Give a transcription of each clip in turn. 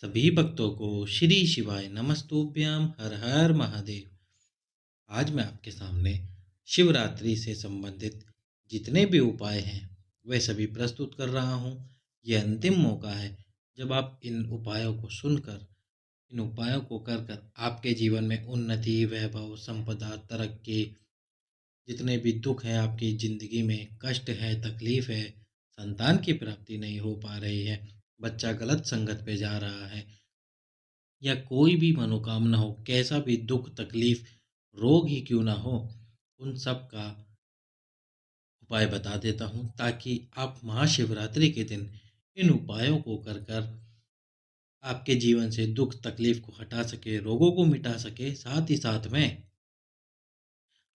सभी भक्तों को श्री शिवाय नमस्तुभ्यम हर हर महादेव। आज मैं आपके सामने शिवरात्रि से संबंधित जितने भी उपाय हैं वह सभी प्रस्तुत कर रहा हूँ। यह अंतिम मौका है जब आप इन उपायों को सुनकर, इन उपायों को कर कर आपके जीवन में उन्नति, वैभव, संपदा, तरक्की, जितने भी दुख हैं आपकी ज़िंदगी में, कष्ट है, तकलीफ है, संतान की प्राप्ति नहीं हो पा रही है, बच्चा गलत संगत पे जा रहा है, या कोई भी मनोकामना हो, कैसा भी दुख, तकलीफ, रोग ही क्यों ना हो, उन सब का उपाय बता देता हूँ ताकि आप महाशिवरात्रि के दिन इन उपायों को कर कर आपके जीवन से दुख, तकलीफ को हटा सके, रोगों को मिटा सके, साथ ही साथ में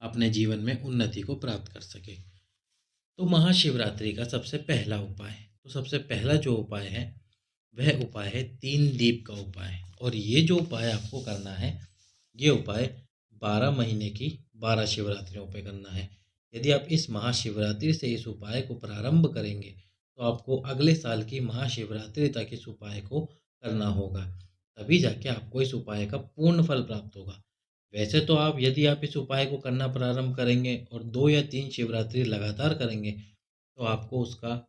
अपने जीवन में उन्नति को प्राप्त कर सके। तो महाशिवरात्रि का सबसे पहला उपाय, तो सबसे पहला जो उपाय है वह उपाय है 3 दीप का उपाय। और ये जो उपाय आपको करना है, ये उपाय 12 महीने की 12 शिवरात्रियों पे करना है। यदि आप इस महाशिवरात्रि से इस उपाय को प्रारंभ करेंगे तो आपको अगले साल की महाशिवरात्रि तक इस उपाय को करना होगा, तभी जाके आपको इस उपाय का पूर्ण फल प्राप्त होगा। वैसे तो आप, यदि आप इस उपाय को करना प्रारंभ करेंगे और 2 या 3 शिवरात्रि लगातार करेंगे तो आपको उसका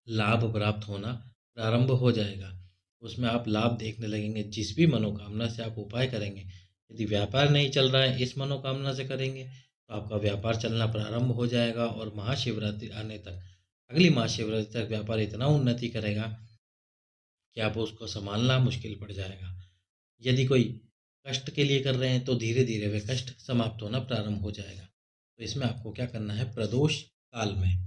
लाभ प्राप्त होना प्रारंभ हो जाएगा। उसमें आप लाभ देखने लगेंगे जिस भी मनोकामना से आप उपाय करेंगे। यदि व्यापार नहीं चल रहा है, इस मनोकामना से करेंगे तो आपका व्यापार चलना प्रारंभ हो जाएगा और महाशिवरात्रि आने तक, अगली महाशिवरात्रि तक व्यापार इतना उन्नति करेगा कि आपको उसको संभालना मुश्किल पड़ जाएगा। यदि कोई कष्ट के लिए कर रहे हैं तो धीरे धीरे वे कष्ट समाप्त होना प्रारंभ हो जाएगा। तो इसमें आपको क्या करना है, प्रदोष काल में,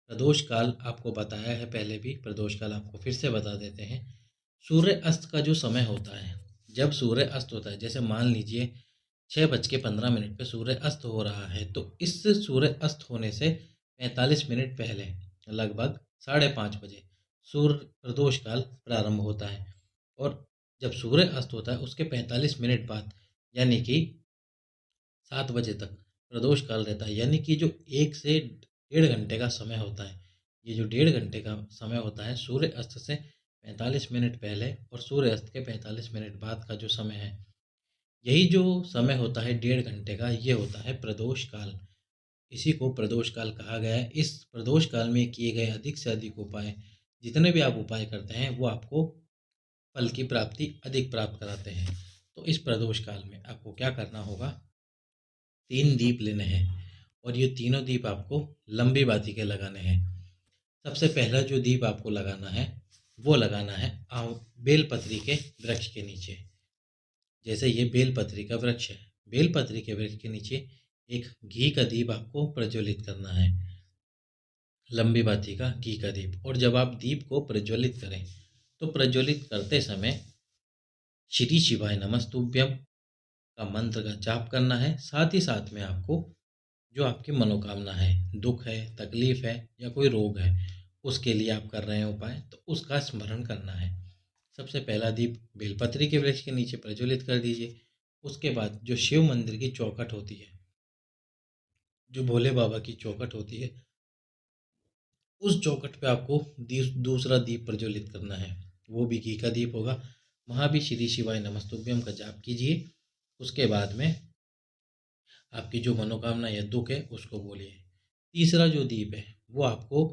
प्रदोष काल आपको बताया है पहले भी, प्रदोष काल आपको फिर से बता देते हैं। सूर्य अस्त का जो समय होता है, जब सूर्य अस्त होता है, जैसे मान लीजिए 6:15 पे सूर्य अस्त हो रहा है, तो इस सूर्य अस्त होने से 45 मिनट पहले, लगभग 5:30 बजे सूर्य प्रदोष काल प्रारंभ होता है। और जब सूर्य अस्त होता है उसके 45 मिनट बाद, यानी कि 7 बजे तक प्रदोष काल रहता है। यानी कि जो 1 से 1.5 घंटे का समय होता है, ये जो 1.5 घंटे का समय होता है सूर्य अस्त से 45 मिनट पहले और सूर्य अस्त के 45 मिनट बाद का जो समय है, यही जो समय होता है 1.5 घंटे का, ये होता है प्रदोष काल। इसी को प्रदोष काल कहा गया है। इस प्रदोष काल में किए गए अधिक से अधिक उपाय, जितने भी आप उपाय करते हैं वो आपको फल की प्राप्ति अधिक प्राप्त कराते हैं। तो इस प्रदोष काल में आपको क्या करना होगा, 3 दीप लेने हैं और ये तीनों दीप आपको लंबी बाती के लगाने हैं। सबसे पहला जो दीप आपको लगाना है वो लगाना है बेलपत्री के वृक्ष के नीचे। जैसे ये बेलपत्री का वृक्ष है, बेलपत्री के वृक्ष के नीचे एक घी का दीप आपको प्रज्वलित करना है, लंबी बाती का घी का दीप। और जब आप दीप को प्रज्वलित करें तो प्रज्वलित करते समय श्री शिवाय नमस्तुभ्यम का मंत्र का जाप करना है। साथ ही साथ में आपको जो आपकी मनोकामना है, दुख है, तकलीफ है या कोई रोग है, उसके लिए आप कर रहे हैं उपाय, तो उसका स्मरण करना है। सबसे पहला दीप बेलपत्री के वृक्ष के नीचे प्रज्वलित कर दीजिए। उसके बाद जो शिव मंदिर की चौखट होती है, जो भोले बाबा की चौखट होती है, उस चौखट पे आपको दूसरा दीप प्रज्वलित करना है, वो भी घी का दीप होगा। वहाँ भी श्री शिवाय नमस्तुभ्यम का जाप कीजिए। उसके बाद में आपकी जो मनोकामना या दुख है उसको बोलिए। तीसरा जो दीप है वो आपको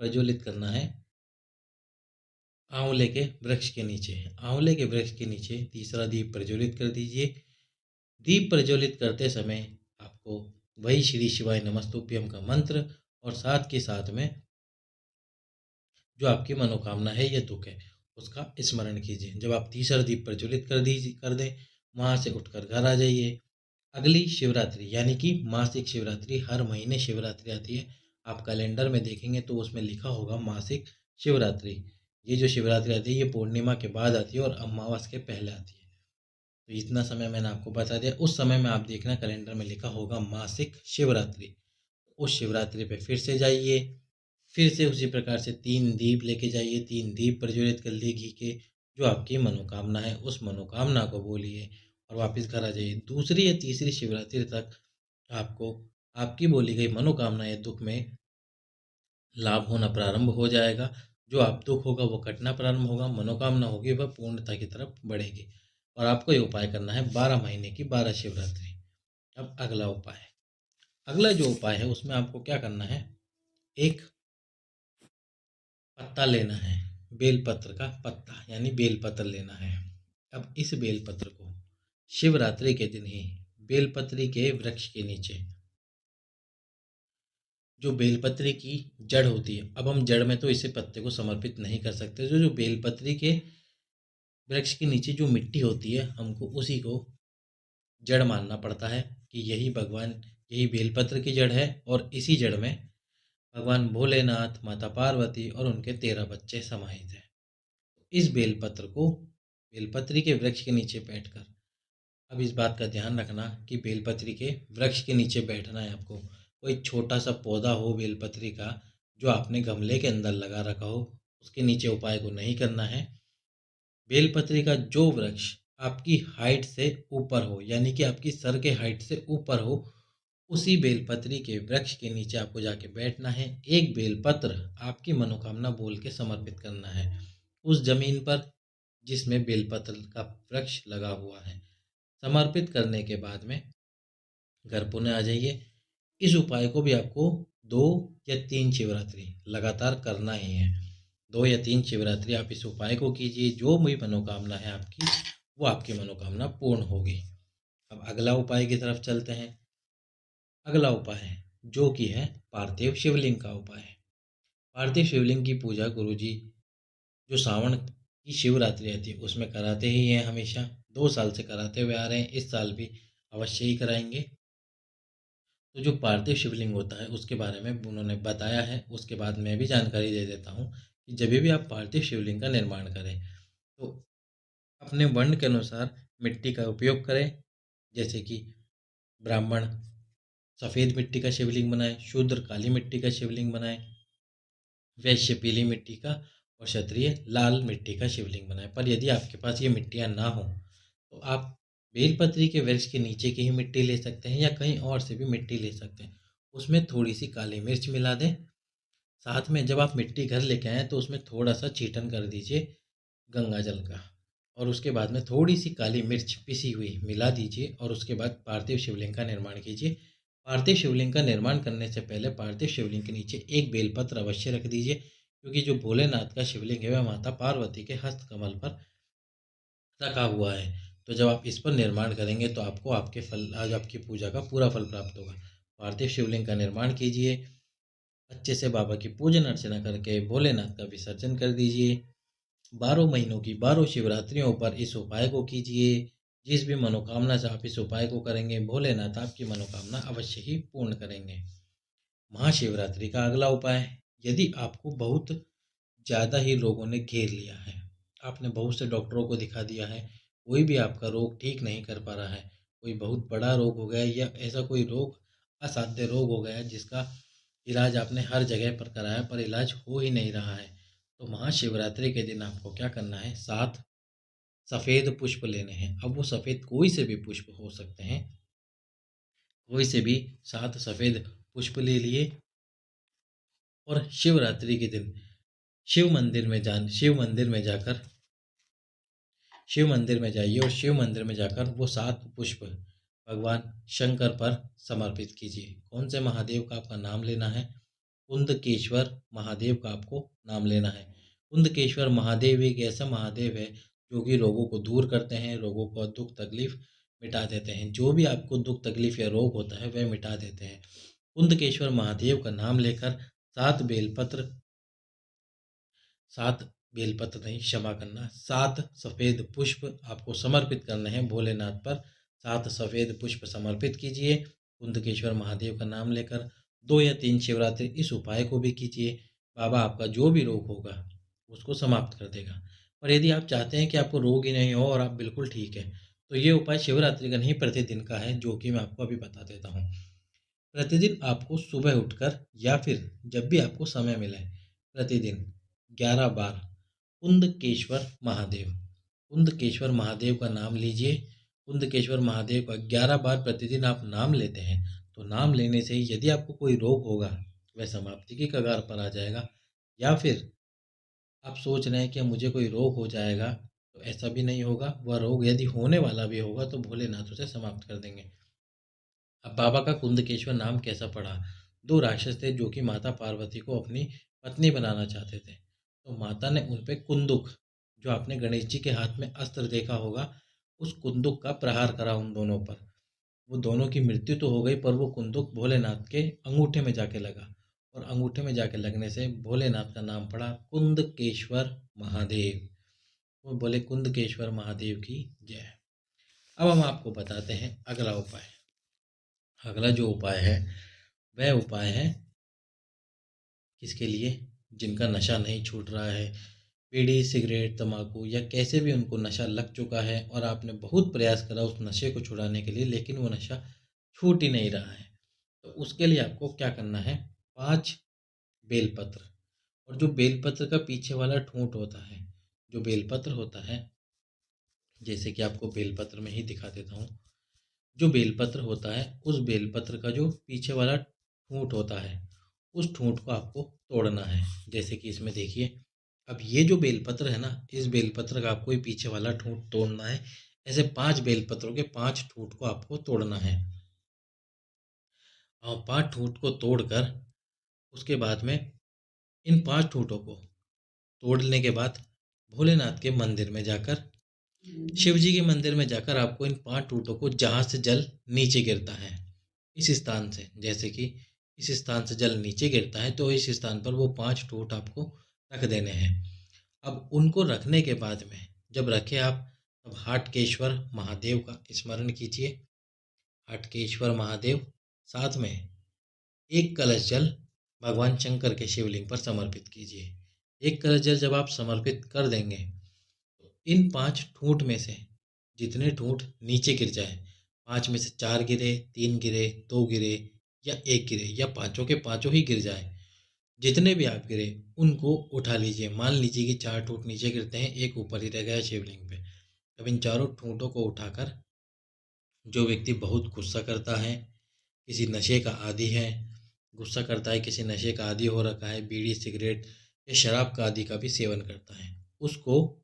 प्रज्वलित करना है आंवले के वृक्ष के नीचे। आंवले के वृक्ष के नीचे तीसरा दीप प्रज्वलित कर दीजिए। दीप प्रज्वलित करते समय आपको वही श्री शिवाय नमस्तुभ्यम का मंत्र और साथ के साथ में जो आपकी मनोकामना है या दुख है उसका स्मरण कीजिए। जब आप तीसरा दीप प्रज्वलित कर दें, वहाँ से उठकर घर आ जाइए। अगली शिवरात्रि यानी कि मासिक शिवरात्रि, हर महीने शिवरात्रि आती है। आप कैलेंडर में देखेंगे तो उसमें लिखा होगा मासिक शिवरात्रि। ये जो शिवरात्रि आती है ये पूर्णिमा के बाद आती है और अमावस के पहले आती है। तो इतना समय मैंने आपको बता दिया। उस समय में आप देखना कैलेंडर में लिखा होगा मासिक शिवरात्रि। उस शिवरात्रि पे फिर से जाइए, फिर से उसी प्रकार से 3 दीप लेके जाइए, 3 दीप प्रज्वलित कर लिए घी के। जो आपकी मनोकामना है उस मनोकामना को बोलिए और वापस घर आ जाइए। दूसरी या तीसरी शिवरात्रि तक आपको आपकी बोली गई मनोकामना या दुख में लाभ होना प्रारंभ हो जाएगा। जो आप दुख होगा वो कटना प्रारंभ होगा, मनोकामना होगी वह पूर्णता की तरफ बढ़ेगी। और आपको ये उपाय करना है 12 महीने की 12 शिवरात्रि। अब अगला उपाय, अगला जो उपाय है उसमें आपको क्या करना है, एक पत्ता लेना है, बेलपत्र का पत्ता यानी बेलपत्र लेना है। अब इस बेलपत्र को शिवरात्रि के दिन ही बेलपत्री के वृक्ष के नीचे, जो बेलपत्री की जड़ होती है, अब हम जड़ में तो इसे पत्ते को समर्पित नहीं कर सकते, जो जो बेलपत्री के वृक्ष के नीचे जो मिट्टी होती है हमको उसी को जड़ मानना पड़ता है कि यही भगवान, यही बेलपत्र की जड़ है और इसी जड़ में भगवान भोलेनाथ, माता पार्वती और उनके 13 बच्चे समाहित हैं। इस बेलपत्र को, बेलपत्री के वृक्ष के नीचे बैठकर, अब इस बात का ध्यान रखना कि बेलपत्री के वृक्ष के नीचे बैठना है आपको। कोई छोटा सा पौधा हो बेलपत्री का जो आपने गमले के अंदर लगा रखा हो, उसके नीचे उपाय को नहीं करना है। बेलपत्री का जो वृक्ष आपकी हाइट से ऊपर हो, यानी कि आपकी सर के हाइट से ऊपर हो, उसी बेलपत्री के वृक्ष के नीचे आपको जाके बैठना है। एक बेलपत्र आपकी मनोकामना बोल के समर्पित करना है उस जमीन पर जिसमें बेलपत्र का वृक्ष लगा हुआ है। समर्पित करने के बाद में घर पुनः आ जाइए। इस उपाय को भी आपको 2 या 3 शिवरात्रि लगातार करना ही है। 2 या 3 शिवरात्रि आप इस उपाय को कीजिए, जो भी मनोकामना है आपकी वो आपकी मनोकामना पूर्ण होगी। अब अगला उपाय की तरफ चलते हैं। अगला उपाय है जो कि है पार्थिव शिवलिंग का उपाय। पार्थिव शिवलिंग की पूजा गुरुजी जो सावन की शिवरात्रि आती है उसमें कराते ही हैं, हमेशा 2 साल से कराते हुए आ रहे हैं, इस साल भी अवश्य ही कराएंगे। तो जो पार्थिव शिवलिंग होता है उसके बारे में उन्होंने बताया है, उसके बाद मैं भी जानकारी दे देता हूँ कि जब भी आप पार्थिव शिवलिंग का निर्माण करें तो अपने वर्ण के अनुसार मिट्टी का उपयोग करें। जैसे कि ब्राह्मण सफ़ेद मिट्टी का शिवलिंग बनाए, शूद्र काली मिट्टी का शिवलिंग बनाए, वैश्य पीली मिट्टी का और क्षत्रिय लाल मिट्टी का शिवलिंग बनाए। पर यदि आपके पास ये मिट्टियाँ ना हो तो आप बेलपत्री के वृक्ष के नीचे की ही मिट्टी ले सकते हैं या कहीं और से भी मिट्टी ले सकते हैं। उसमें थोड़ी सी काली मिर्च मिला दें। साथ में जब आप मिट्टी घर लेके आएँ तो उसमें थोड़ा सा छीटन कर दीजिए गंगा जल का, और उसके बाद में थोड़ी सी काली मिर्च पिसी हुई मिला दीजिए और उसके बाद पार्थिव शिवलिंग का निर्माण कीजिए। पार्थिव शिवलिंग का निर्माण करने से पहले पार्थिव शिवलिंग के नीचे एक बेलपत्र अवश्य रख दीजिए, क्योंकि जो भोलेनाथ का शिवलिंग है वह माता पार्वती के हस्त कमल पर रखा हुआ है। तो जब आप इस पर निर्माण करेंगे तो आपको आपके फल, आज आपकी पूजा का पूरा फल प्राप्त होगा। पार्थिव शिवलिंग का निर्माण कीजिए, अच्छे से बाबा की पूजन अर्चना करके भोलेनाथ का विसर्जन कर दीजिए। 12 महीनों की 12 शिवरात्रियों पर इस उपाय को कीजिए। जिस भी मनोकामना से आप इस उपाय को करेंगे भोलेनाथ आपकी मनोकामना अवश्य ही पूर्ण करेंगे। महाशिवरात्रि का अगला उपाय, यदि आपको बहुत ज़्यादा ही रोगों ने घेर लिया है, आपने बहुत से डॉक्टरों को दिखा दिया है, कोई भी आपका रोग ठीक नहीं कर पा रहा है, कोई बहुत बड़ा रोग हो गया है या ऐसा कोई रोग, असाध्य रोग हो गया है जिसका इलाज आपने हर जगह पर कराया पर इलाज हो ही नहीं रहा है, तो महाशिवरात्रि के दिन आपको क्या करना है, 7 सफ़ेद पुष्प लेने हैं। अब वो सफ़ेद कोई से भी पुष्प हो सकते हैं, कोई से भी 7 सफ़ेद पुष्प ले लिए और शिवरात्रि के दिन शिव मंदिर में जाकर, शिव मंदिर में जाइए और शिव मंदिर में जाकर वो 7 पुष्प भगवान शंकर पर समर्पित कीजिए। कौन से महादेव का आपका नाम लेना है? कुंदकेश्वर महादेव का आपको नाम लेना है। कुंदकेश्वर महादेव एक ऐसा महादेव है जो कि रोगों को दूर करते हैं, रोगों को दुख तकलीफ मिटा देते हैं। जो भी आपको दुख तकलीफ या रोग होता है वह मिटा देते हैं। कुंदकेश्वर महादेव का नाम लेकर 7 बेलपत्र, 7 बेलपत्र नहीं, क्षमा करना, 7 सफ़ेद पुष्प आपको समर्पित करने हैं भोलेनाथ पर। 7 सफ़ेद पुष्प समर्पित कीजिए कुंदकेश्वर महादेव का नाम लेकर। 2 या 3 शिवरात्रि इस उपाय को भी कीजिए। बाबा आपका जो भी रोग होगा उसको समाप्त कर देगा। और यदि आप चाहते हैं कि आपको रोग ही नहीं हो और आप बिल्कुल ठीक है, तो ये उपाय शिवरात्रि का नहीं प्रतिदिन का है, जो कि मैं आपको अभी बता देता हूँ। प्रतिदिन आपको सुबह उठकर या फिर जब भी आपको समय मिले, प्रतिदिन 11 बार कुंदकेश्वर महादेव, कुंदकेश्वर महादेव का नाम लीजिए। कुंदकेश्वर महादेव का 11 बार प्रतिदिन आप नाम लेते हैं तो नाम लेने से ही यदि आपको कोई रोग होगा वह समाप्ति की कगार पर आ जाएगा, या फिर आप सोच रहे हैं कि मुझे कोई रोग हो जाएगा, तो ऐसा भी नहीं होगा। वह रोग यदि होने वाला भी होगा तो भोलेनाथ उसे समाप्त कर देंगे। अब बाबा का कुंदकेश्वर नाम कैसा पड़ा? दो राक्षस थे जो कि माता पार्वती को अपनी पत्नी बनाना चाहते थे। तो माता ने उन पे कुंदुक, जो आपने गणेश जी के हाथ में अस्त्र देखा होगा, उस कुंदुक का प्रहार करा उन दोनों पर। वो दोनों की मृत्यु तो हो गई, पर वो कुंदुक भोलेनाथ के अंगूठे में जाके लगा, और अंगूठे में जाके लगने से भोलेनाथ का नाम पड़ा कुंदकेश्वर महादेव। वो बोले कुंदकेश्वर महादेव की जय। अब हम आपको बताते हैं अगला उपाय। अगला जो उपाय है वह उपाय है किसके लिए? जिनका नशा नहीं छूट रहा है, बीड़ी सिगरेट तंबाकू या कैसे भी उनको नशा लग चुका है, और आपने बहुत प्रयास करा उस नशे को छुड़ाने के लिए, लेकिन वो नशा छूट ही नहीं रहा है। तो उसके लिए आपको क्या करना है? 5 बेलपत्र। और जो बेलपत्र का पीछे वाला ठूंठ होता है, जो बेलपत्र होता है, जैसे कि आपको बेलपत्र में ही दिखा देता हूँ। जो बेलपत्र होता है, उस बेलपत्र का जो पीछे वाला ठूंठ होता है, उस ठूंठ को आपको तोड़ना है। जैसे कि इसमें देखिए, अब ये जो बेलपत्र है ना, इस बेलपत्र का आपको ये पीछे वाला ठूंठ तोड़ना है। ऐसे 5 बेलपत्रों के 5 ठूंठ को आपको तोड़ना है। और 5 ठूंठ को तोड़कर उसके बाद में इन 5 ठूंठों को तोड़ने के बाद भोलेनाथ के मंदिर में जाकर, शिव जी के मंदिर में जाकर आपको इन 5 ठूंठों को, जहाँ से जल नीचे गिरता है, इस स्थान से, जैसे कि इस स्थान से जल नीचे गिरता है, तो इस स्थान पर वो 5 ठूंठ आपको रख देने हैं। अब उनको रखने के बाद में जब रखे आप, तब हाटकेश्वर महादेव का स्मरण कीजिए। हाटकेश्वर महादेव, साथ में एक कलश जल भगवान शंकर के शिवलिंग पर समर्पित कीजिए। एक कलश जल जब आप समर्पित कर देंगे, तो इन 5 ठूंठ में से जितने ठूंठ नीचे गिर जाए, 5 में से 4 गिरे, 3 गिरे, 2 गिरे या 1 गिरे, या पांचों के पांचों ही गिर जाए, जितने भी आप गिरे उनको उठा लीजिए। मान लीजिए कि 4 ठूंठ नीचे गिरते हैं, एक ऊपर ही रह गया शिवलिंग पे। अब इन चारों ठूंठों को उठाकर, जो व्यक्ति बहुत गुस्सा करता है, किसी नशे का आदी है, गुस्सा करता है, किसी नशे का आदी हो रखा है, बीड़ी सिगरेट या शराब का आदि का भी सेवन करता है, उसको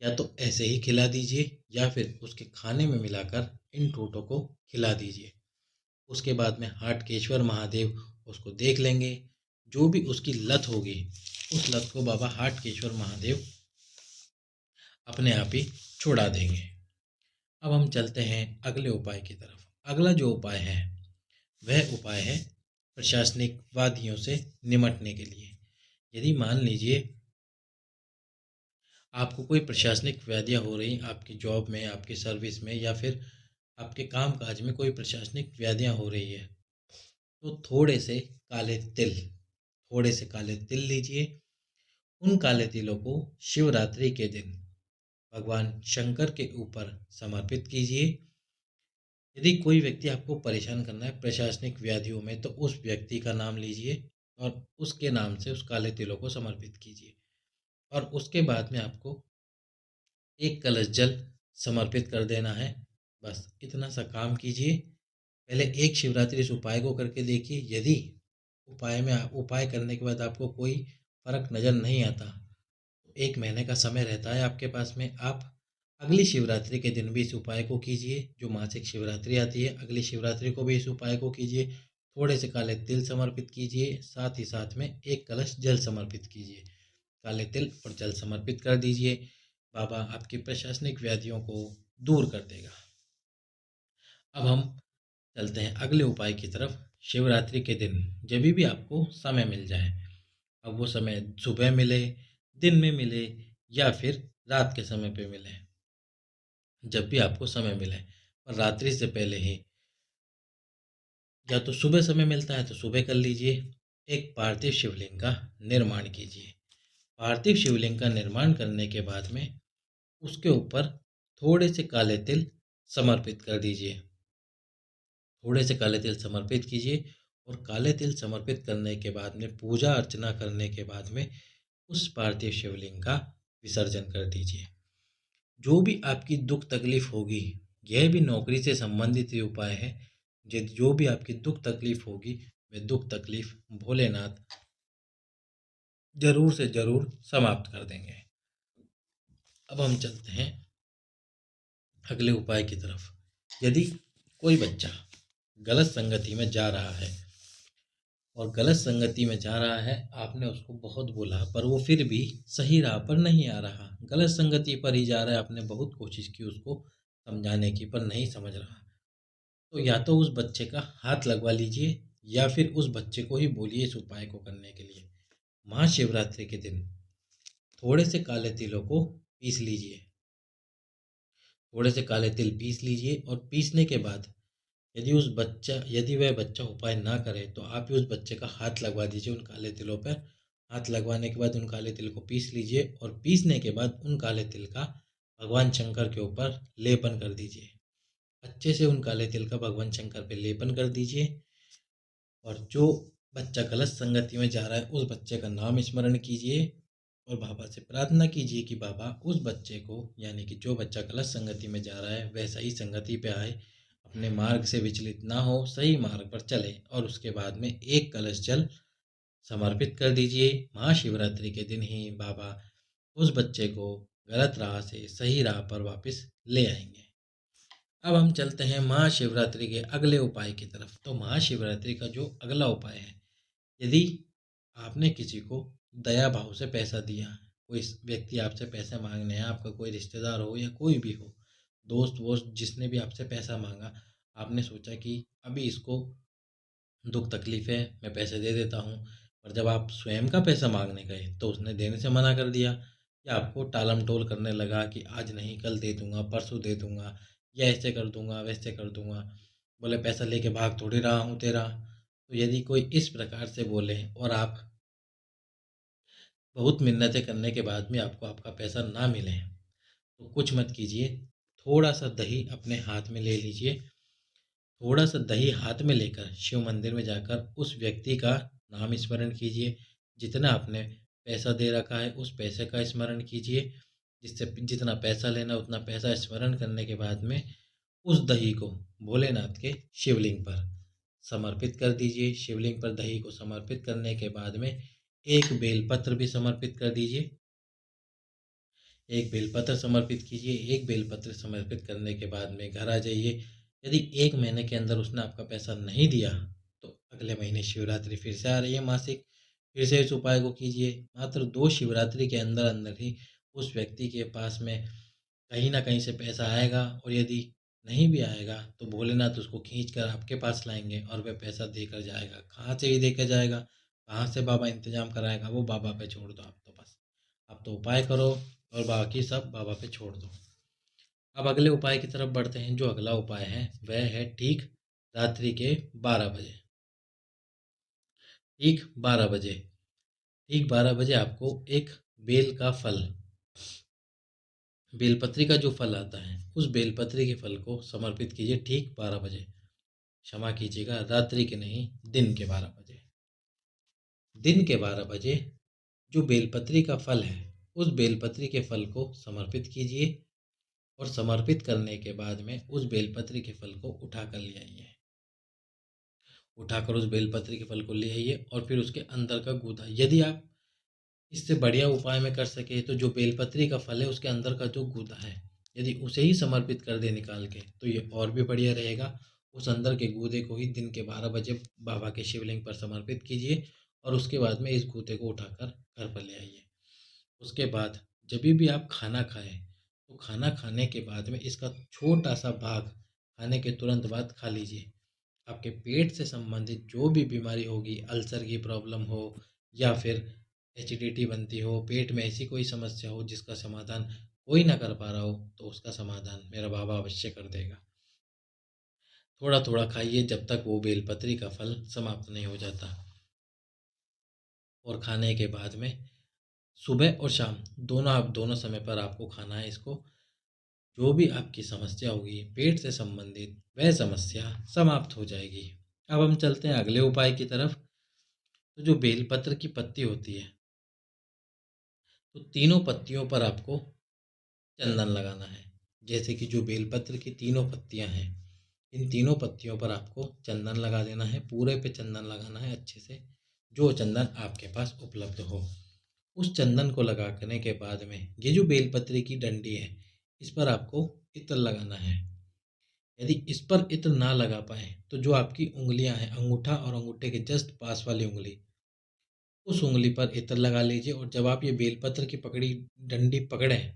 या तो ऐसे ही खिला दीजिए, या फिर उसके खाने में मिलाकर इन ठूठों को खिला दीजिए। उसके बाद में हाटकेश्वर महादेव उसको देख लेंगे। जो भी उसकी लत होगी, उस लत को बाबा हाटकेश्वर महादेव अपने आप ही छुड़ा देंगे। अब हम चलते हैं अगले उपाय की तरफ। अगला जो उपाय है वह उपाय है प्रशासनिक वादियों से निमटने के लिए। यदि मान लीजिए आपको कोई प्रशासनिक व्याधियाँ हो रही, आपकी जॉब में, आपकी सर्विस में, या फिर आपके काम काज में कोई प्रशासनिक व्याधियाँ हो रही है, तो थोड़े से काले तिल लीजिए। उन काले तिलों को शिवरात्रि के दिन भगवान शंकर के ऊपर समर्पित कीजिए। यदि कोई व्यक्ति आपको परेशान करना है प्रशासनिक व्याधियों में, तो उस व्यक्ति का नाम लीजिए और उसके नाम से उस काले तिलों को समर्पित कीजिए। और उसके बाद में आपको एक कलश जल समर्पित कर देना है। बस इतना सा काम कीजिए। पहले एक शिवरात्रि इस उपाय को करके देखिए। यदि उपाय करने के बाद आपको कोई फर्क नज़र नहीं आता, तो 1 महीने का समय रहता है आपके पास में। आप अगली शिवरात्रि के दिन भी इस उपाय को कीजिए। जो मासिक शिवरात्रि आती है, अगली शिवरात्रि को भी इस उपाय को कीजिए। थोड़े से काले तिल समर्पित कीजिए, साथ ही साथ में एक कलश जल समर्पित कीजिए। काले तिल और जल समर्पित कर दीजिए। बाबा आपकी प्रशासनिक व्याधियों को दूर कर देगा। अब हम चलते हैं अगले उपाय की तरफ। शिवरात्रि के दिन जब भी आपको समय मिल जाए, अब वो समय सुबह मिले, दिन में मिले, या फिर रात के समय पे मिले, जब भी आपको समय मिले, और रात्रि से पहले ही, या तो सुबह समय मिलता है तो सुबह कर लीजिए, एक पार्थिव शिवलिंग का निर्माण कीजिए। पार्थिव शिवलिंग का निर्माण करने के बाद में उसके ऊपर थोड़े से काले तिल समर्पित कर दीजिए। थोड़े से काले तिल समर्पित कीजिए, और काले तिल समर्पित करने के बाद में पूजा अर्चना करने के बाद में उस पार्थिव शिवलिंग का विसर्जन कर दीजिए। जो भी आपकी दुख तकलीफ होगी, यह भी नौकरी से संबंधित ही उपाय है। जो भी आपकी दुख तकलीफ होगी, वह दुख तकलीफ भोलेनाथ जरूर से जरूर समाप्त कर देंगे। अब हम चलते हैं अगले उपाय की तरफ। यदि कोई बच्चा गलत संगति में जा रहा है और गलत संगति में जा रहा है, आपने उसको बहुत बोला पर वो फिर भी सही राह पर नहीं आ रहा, गलत संगति पर ही जा रहा है, आपने बहुत कोशिश की उसको समझाने की पर नहीं समझ रहा, तो या तो उस बच्चे का हाथ लगवा लीजिए या फिर उस बच्चे को ही बोलिए इस उपाय को करने के लिए। महाशिवरात्रि के दिन थोड़े से काले तिलों को पीस लीजिए, थोड़े से काले तिल पीस लीजिए और पीसने के बाद यदि वह बच्चा उपाय ना करे तो आप ही उस बच्चे का हाथ लगवा दीजिए उन काले तिलों पर। हाथ लगवाने के बाद उन काले तिल को पीस लीजिए और पीसने के बाद उन काले तिल का भगवान शंकर के ऊपर लेपन कर दीजिए। अच्छे से उन काले तिल का भगवान शंकर पे लेपन कर दीजिए और जो बच्चा गलत संगति में जा रहा है उस बच्चे का नाम स्मरण कीजिए और बाबा से प्रार्थना कीजिए कि बाबा उस बच्चे को, यानी कि जो बच्चा गलत संगति में जा रहा है वह सही संगति पे आए, अपने मार्ग से विचलित ना हो, सही मार्ग पर चले। और उसके बाद में एक कलश जल समर्पित कर दीजिए। महाशिवरात्रि के दिन ही बाबा उस बच्चे को गलत राह से सही राह पर वापस ले आएंगे। अब हम चलते हैं महाशिवरात्रि के अगले उपाय की तरफ। तो महाशिवरात्रि का जो अगला उपाय है, यदि आपने किसी को दया भाव से पैसा दिया, कोई व्यक्ति आपसे पैसे मांगने हैं, आपका कोई रिश्तेदार हो या कोई भी हो, दोस्त वोस्त जिसने भी आपसे पैसा मांगा, आपने सोचा कि अभी इसको दुख तकलीफ है, मैं पैसे दे देता हूँ, पर जब आप स्वयं का पैसा मांगने गए तो उसने देने से मना कर दिया या आपको टालम टोल करने लगा कि आज नहीं कल दे दूंगा, परसों दे दूंगा, या ऐसे कर दूंगा वैसे कर दूंगा, बोले पैसा लेके भाग थोड़ी रहा हूँ तेरा। तो यदि कोई इस प्रकार से बोले और आप बहुत मिन्नतें करने के बाद में आपको आपका पैसा ना मिले, तो कुछ मत कीजिए, थोड़ा सा दही अपने हाथ में ले लीजिए, थोड़ा सा दही हाथ में लेकर शिव मंदिर में जाकर उस व्यक्ति का नाम स्मरण कीजिए, जितना आपने पैसा दे रखा है उस पैसे का स्मरण कीजिए, जिससे जितना पैसा लेना उतना पैसा स्मरण करने के बाद में उस दही को भोलेनाथ के शिवलिंग पर समर्पित कर दीजिए। शिवलिंग पर दही को समर्पित करने के बाद में एक बेलपत्र भी समर्पित कर दीजिए, एक बेलपत्र समर्पित कीजिए। एक बेलपत्र समर्पित करने के बाद में घर आ जाइए। यदि 1 महीने के अंदर उसने आपका पैसा नहीं दिया तो अगले महीने शिवरात्रि फिर से आ रही है मासिक, फिर से इस उपाय को कीजिए। मात्र 2 शिवरात्रि के अंदर अंदर ही उस व्यक्ति के पास में कहीं ना कहीं से पैसा आएगा, और यदि नहीं भी आएगा तो भोलेनाथ उसको खींच कर आपके पास लाएंगे और वह पैसा देकर जाएगा। कहाँ से ही देकर जाएगा, कहाँ से बाबा इंतजाम कराएगा, वो बाबा पे छोड़ दो। आप तो बस आप तो उपाय करो और बाकी सब बाबा पे छोड़ दो। अब अगले उपाय की तरफ बढ़ते हैं। जो अगला उपाय है वह है ठीक रात्रि के 12 बजे। ठीक 12 बजे, ठीक 12 बजे आपको एक बेल का फल, बेलपत्री का जो फल आता है उस बेलपत्री के फल को समर्पित कीजिए ठीक 12 बजे। क्षमा कीजिएगा, रात्रि के नहीं, दिन के 12 बजे। दिन के 12 बजे जो बेलपत्री का फल है उस बेलपत्री के फल को समर्पित कीजिए और समर्पित करने के बाद में उस बेलपत्री के फल को उठा कर ले आइए। उठाकर उस बेलपत्री के फल को ले आइए और फिर उसके अंदर का गूदा, यदि आप इससे बढ़िया उपाय में कर सके तो जो बेलपत्री का फल है उसके अंदर का जो गूदा है, यदि उसे ही समर्पित कर दे निकाल के तो ये और भी बढ़िया रहेगा। उस अंदर के गूदे को ही दिन के 12 बजे बाबा के शिवलिंग पर समर्पित कीजिए और उसके बाद में इस गूदे को उठाकर घर पर ले आइए। उसके बाद जब भी आप खाना खाएं तो खाना खाने के बाद में इसका छोटा सा भाग खाने के तुरंत बाद खा लीजिए। आपके पेट से संबंधित जो भी बीमारी होगी, अल्सर की प्रॉब्लम हो या फिर एसिडिटी बनती हो, पेट में ऐसी कोई समस्या हो जिसका समाधान कोई ना कर पा रहा हो, तो उसका समाधान मेरा बाबा अवश्य कर देगा। थोड़ा थोड़ा खाइए जब तक वो बेलपत्री का फल समाप्त नहीं हो जाता। और खाने के बाद में सुबह और शाम दोनों समय पर आपको खाना है इसको। जो भी आपकी समस्या होगी पेट से संबंधित वह समस्या समाप्त हो जाएगी। अब हम चलते हैं अगले उपाय की तरफ। तो जो बेलपत्र की पत्ती होती है, तो तीनों पत्तियों पर आपको चंदन लगाना है। जैसे कि जो बेलपत्र की तीनों पत्तियां हैं, इन तीनों पत्तियों पर आपको चंदन लगा देना है। पूरे पे चंदन लगाना है अच्छे से, जो चंदन आपके पास उपलब्ध हो। उस चंदन को लगा करने के बाद में ये जो बेलपत्री की डंडी है, इस पर आपको इत्र लगाना है। यदि इस पर इत्र ना लगा पाए तो जो आपकी उँगलियाँ हैं, अंगूठा और अंगूठे के जस्ट पास वाली उँगली, उस उँगली पर इत्र लगा लीजिए और जब आप ये बेलपत्र की पकड़ी डंडी पकड़ें,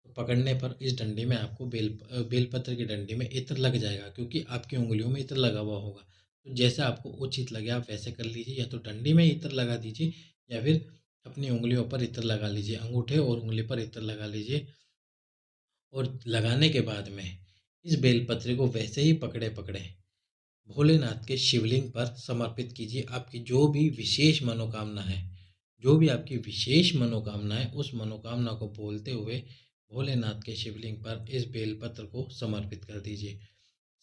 तो पकड़ने पर इस डंडी में आपको बेलपत्र की डंडी में इत्र लग जाएगा, क्योंकि आपकी उँगलियों में इत्र लगा हुआ होगा। तो जैसे आपको उचित लगे आप वैसे कर लीजिए, या तो डंडी में इत्र लगा दीजिए या फिर अपनी उँगलियों पर इत्र लगा लीजिए, अंगूठे और उँगली पर इत्र लगा लीजिए। और लगाने के बाद में इस बेलपत्र को वैसे ही पकड़े पकड़े भोलेनाथ के शिवलिंग पर समर्पित कीजिए। आपकी जो भी विशेष मनोकामना है, जो भी आपकी विशेष मनोकामना है, उस मनोकामना को बोलते हुए भोलेनाथ के शिवलिंग पर इस बेलपत्र को समर्पित कर दीजिए।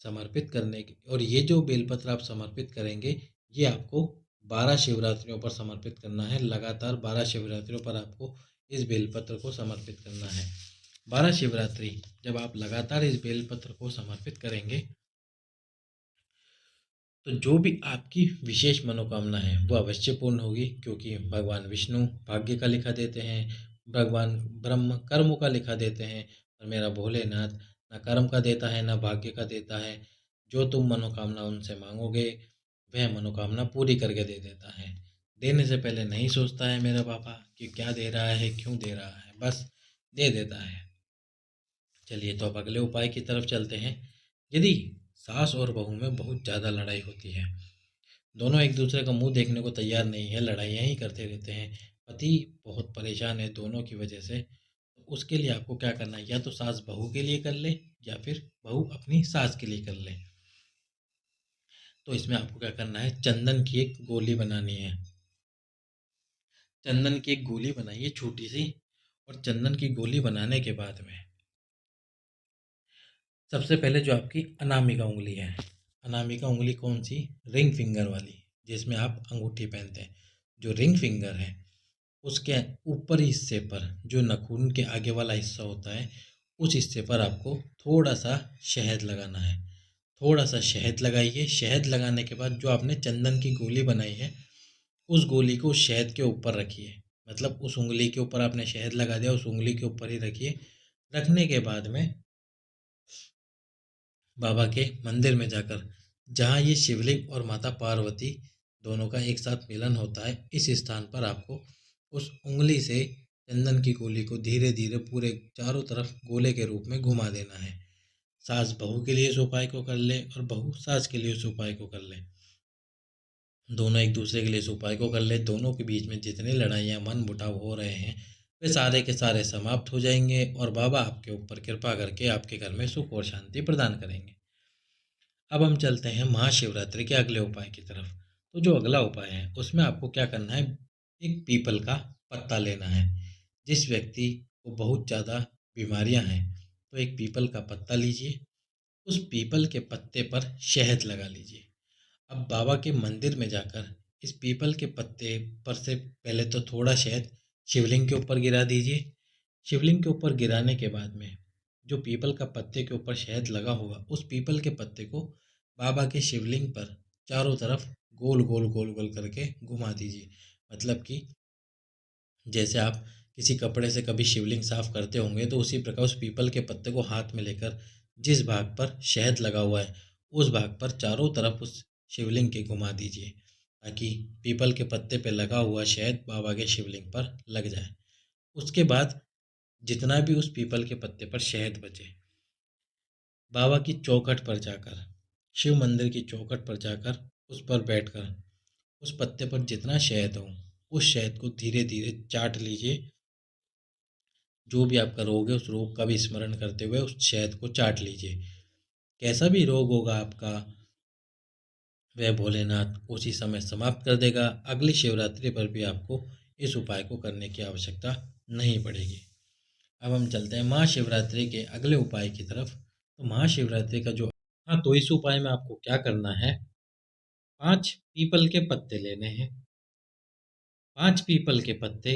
समर्पित करने के और ये जो बेलपत्र आप समर्पित करेंगे, ये आपको 12 शिवरात्रियों पर समर्पित करना है। लगातार 12 शिवरात्रियों पर आपको इस बेलपत्र को समर्पित करना है। 12 शिवरात्रि जब आप लगातार इस बेलपत्र को समर्पित करेंगे, तो जो भी आपकी विशेष मनोकामना है वो अवश्य पूर्ण होगी, क्योंकि भगवान विष्णु भाग्य का लिखा देते हैं, भगवान ब्रह्म कर्म का लिखा देते हैं, और मेरा भोलेनाथ ना कर्म का देता है ना भाग्य का देता है। जो तुम मनोकामना उनसे मांगोगे वह मनोकामना पूरी करके दे देता है। देने से पहले नहीं सोचता है मेरा बाबा कि क्या दे रहा है, क्यों दे रहा है, बस दे देता है। चलिए तो अब अगले उपाय की तरफ चलते हैं। यदि सास और बहू में बहुत ज़्यादा लड़ाई होती है, दोनों एक दूसरे का मुंह देखने को तैयार नहीं है, लड़ाइयाँ ही करते रहते हैं, पति बहुत परेशान है दोनों की वजह से, तो उसके लिए आपको क्या करना है, या तो सास बहू के लिए कर ले या फिर बहू अपनी सास के लिए कर ले। तो इसमें आपको क्या करना है, चंदन की एक गोली बनानी है। चंदन की एक गोली बनाइए छोटी सी, और चंदन की गोली बनाने के बाद में सबसे पहले जो आपकी अनामिका उंगली है, अनामिका उंगली कौन सी, रिंग फिंगर वाली, जिसमें आप अंगूठी पहनते हैं, जो रिंग फिंगर है उसके ऊपरी हिस्से पर जो नाखून के आगे वाला हिस्सा होता है, उस हिस्से पर आपको थोड़ा सा शहद लगाना है। थोड़ा सा शहद लगाइए। शहद लगाने के बाद जो आपने चंदन की गोली बनाई है, उस गोली को उस शहद के ऊपर रखिए। मतलब उस उंगली के ऊपर आपने शहद लगा दिया, उस उंगली के ऊपर ही रखिए। रखने के बाद में बाबा के मंदिर में जाकर, जहाँ ये शिवलिंग और माता पार्वती दोनों का एक साथ मिलन होता है, इस स्थान पर आपको उस उंगली से चंदन की गोली को धीरे धीरे पूरे चारों तरफ गोले के रूप में घुमा देना है। सास बहू के लिए इस उपाय को कर ले और बहू सास के लिए उस उपाय को कर ले। दोनों एक दूसरे के लिए इस उपाय को कर ले। दोनों के बीच में जितनी लड़ाइयाँ मन मुटाव हो रहे हैं, वे सारे के सारे समाप्त हो जाएंगे और बाबा आपके ऊपर कृपा करके आपके घर में सुख और शांति प्रदान करेंगे। अब हम चलते हैं महाशिवरात्रि के अगले उपाय की तरफ। तो जो अगला उपाय है उसमें आपको क्या करना है, एक पीपल का पत्ता लेना है। जिस व्यक्ति को बहुत ज़्यादा बीमारियां हैं, तो एक पीपल का पत्ता लीजिए। उस पीपल के पत्ते पर शहद लगा लीजिए। अब बाबा के मंदिर में जाकर इस पीपल के पत्ते पर से पहले तो थोड़ा शहद शिवलिंग के ऊपर गिरा दीजिए। शिवलिंग के ऊपर गिराने के बाद में जो पीपल का पत्ते के ऊपर शहद लगा होगा, उस पीपल के पत्ते को बाबा के शिवलिंग पर चारों तरफ गोल गोल गोल गोल करके घुमा दीजिए। मतलब कि जैसे आप किसी कपड़े से कभी शिवलिंग साफ करते होंगे, तो उसी प्रकार उस पीपल के पत्ते को हाथ में लेकर जिस भाग पर शहद लगा हुआ है, उस भाग पर चारों तरफ उस शिवलिंग के घुमा दीजिए, ताकि पीपल के पत्ते पे लगा हुआ शहद बाबा के शिवलिंग पर लग जाए। उसके बाद जितना भी उस पीपल के पत्ते पर शहद बचे, बाबा की चौखट पर जाकर, शिव मंदिर की चौखट पर जाकर, उस पर बैठकर उस पत्ते पर जितना शहद हो, उस शहद को धीरे धीरे चाट लीजिए। जो भी आपका रोग है उस रोग का भी स्मरण करते हुए उस शहद को चाट लीजिए। कैसा भी रोग होगा आपका, वह भोलेनाथ उसी समय समाप्त कर देगा। अगली शिवरात्रि पर भी आपको इस उपाय को करने की आवश्यकता नहीं पड़ेगी। अब हम चलते हैं महाशिवरात्रि के अगले उपाय की तरफ। तो महाशिवरात्रि का जो, हाँ, तो इस उपाय में आपको क्या करना है, 5 पीपल के पत्ते लेने हैं। 5 पीपल के पत्ते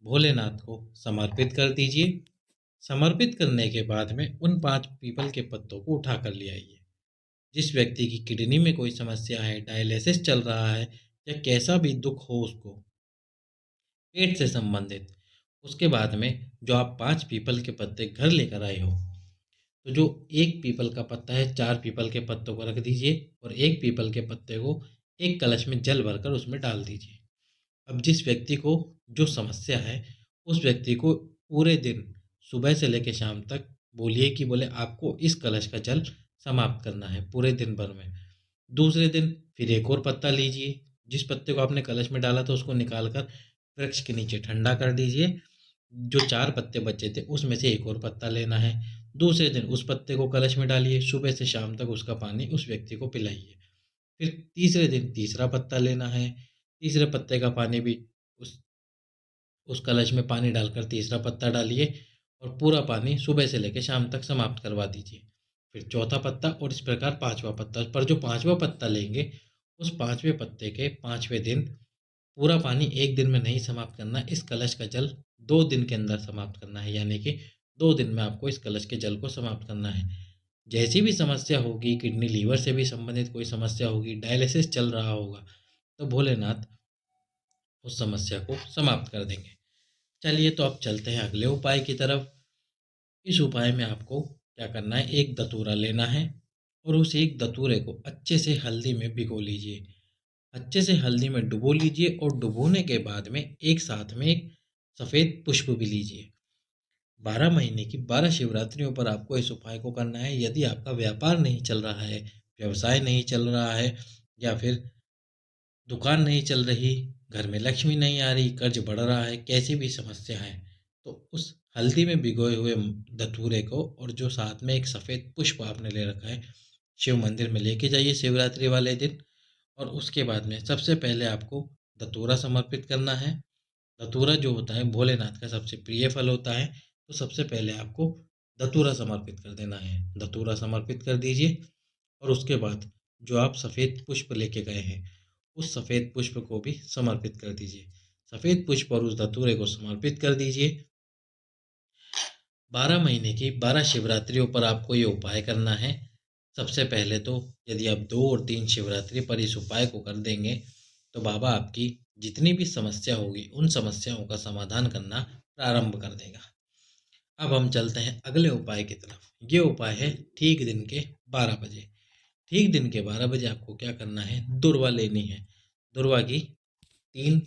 भोलेनाथ को समर्पित कर दीजिए। समर्पित करने के बाद में उन 5 पीपल के पत्तों को उठा कर ले आइए। जिस व्यक्ति की किडनी में कोई समस्या है, डायलिसिस चल रहा है, या कैसा भी दुख हो उसको, पेट से संबंधित। उसके बाद में जो आप 5 पीपल के पत्ते घर लेकर आए हो, तो जो 1 पीपल का पत्ता है, 4 पीपल के पत्तों को रख दीजिए और 1 पीपल के पत्ते को एक कलश में जल भरकर उसमें डाल दीजिए। अब जिस व्यक्ति को जो समस्या है, उस व्यक्ति को पूरे दिन सुबह से लेकर शाम तक बोलिए कि बोले आपको इस कलश का जल समाप्त करना है पूरे दिन भर में। दूसरे दिन फिर एक और पत्ता लीजिए, जिस पत्ते को आपने कलश में डाला था उसको निकाल कर वृक्ष के नीचे ठंडा कर दीजिए। जो 4 पत्ते बचे थे उसमें से एक और पत्ता लेना है। दूसरे दिन उस पत्ते को कलश में डालिए, सुबह से शाम तक उसका पानी उस व्यक्ति को पिलाइए। फिर तीसरे दिन तीसरा पत्ता लेना है, तीसरे पत्ते का पानी भी उस उस कलश में पानी डालकर तीसरा पत्ता डालिए और पूरा पानी सुबह से लेकर शाम तक समाप्त करवा दीजिए। फिर चौथा पत्ता और इस प्रकार पांचवा पत्ता। पर जो पांचवा पत्ता लेंगे, उस पांचवें पत्ते के पांचवें दिन पूरा पानी एक दिन में नहीं समाप्त करना। इस कलश का जल 2 दिन के अंदर समाप्त करना है, यानी कि 2 दिन में आपको इस कलश के जल को समाप्त करना है। जैसी भी समस्या होगी, किडनी लीवर से भी संबंधित कोई समस्या होगी, डायलिसिस चल रहा होगा, तो भोलेनाथ उस समस्या को समाप्त कर देंगे। चलिए तो अब चलते हैं अगले उपाय की तरफ। इस उपाय में आपको क्या करना है, एक धतूरा लेना है और उस एक धतूरे को अच्छे से हल्दी में भिगो लीजिए। अच्छे से हल्दी में डुबो लीजिए और डुबोने के बाद में एक साथ में एक सफ़ेद पुष्प भी लीजिए। 12 महीने की 12 शिवरात्रियों पर आपको इस उपाय को करना है। यदि आपका व्यापार नहीं चल रहा है, व्यवसाय नहीं चल रहा है, या फिर दुकान नहीं चल रही, घर में लक्ष्मी नहीं आ रही, कर्ज बढ़ रहा है, कैसी भी समस्या है, तो उस हल्दी में भिगोए हुए धतूरे को और जो साथ में एक सफ़ेद पुष्प आपने ले रखा है, शिव मंदिर में लेके जाइए शिवरात्रि वाले दिन। और उसके बाद में सबसे पहले आपको धतूरा समर्पित करना है। धतूरा जो होता है भोलेनाथ का सबसे प्रिय फल होता है, तो सबसे पहले आपको धतूरा समर्पित कर देना है। धतूरा समर्पित कर दीजिए और उसके बाद जो आप सफ़ेद पुष्प लेके गए हैं, उस सफ़ेद पुष्प को भी समर्पित कर दीजिए। सफ़ेद पुष्प और उस धतूरे को समर्पित कर दीजिए। 12 महीने की 12 शिवरात्रियों पर आपको ये उपाय करना है। सबसे पहले तो यदि आप 2 और 3 शिवरात्रि पर इस उपाय को कर देंगे, तो बाबा आपकी जितनी भी समस्या होगी उन समस्याओं का समाधान करना प्रारंभ कर देगा। अब हम चलते हैं अगले उपाय की तरफ। ये उपाय है ठीक दिन के 12 बजे। ठीक दिन के 12 बजे आपको क्या करना है, दुर्वा लेनी है। दुर्वा की 3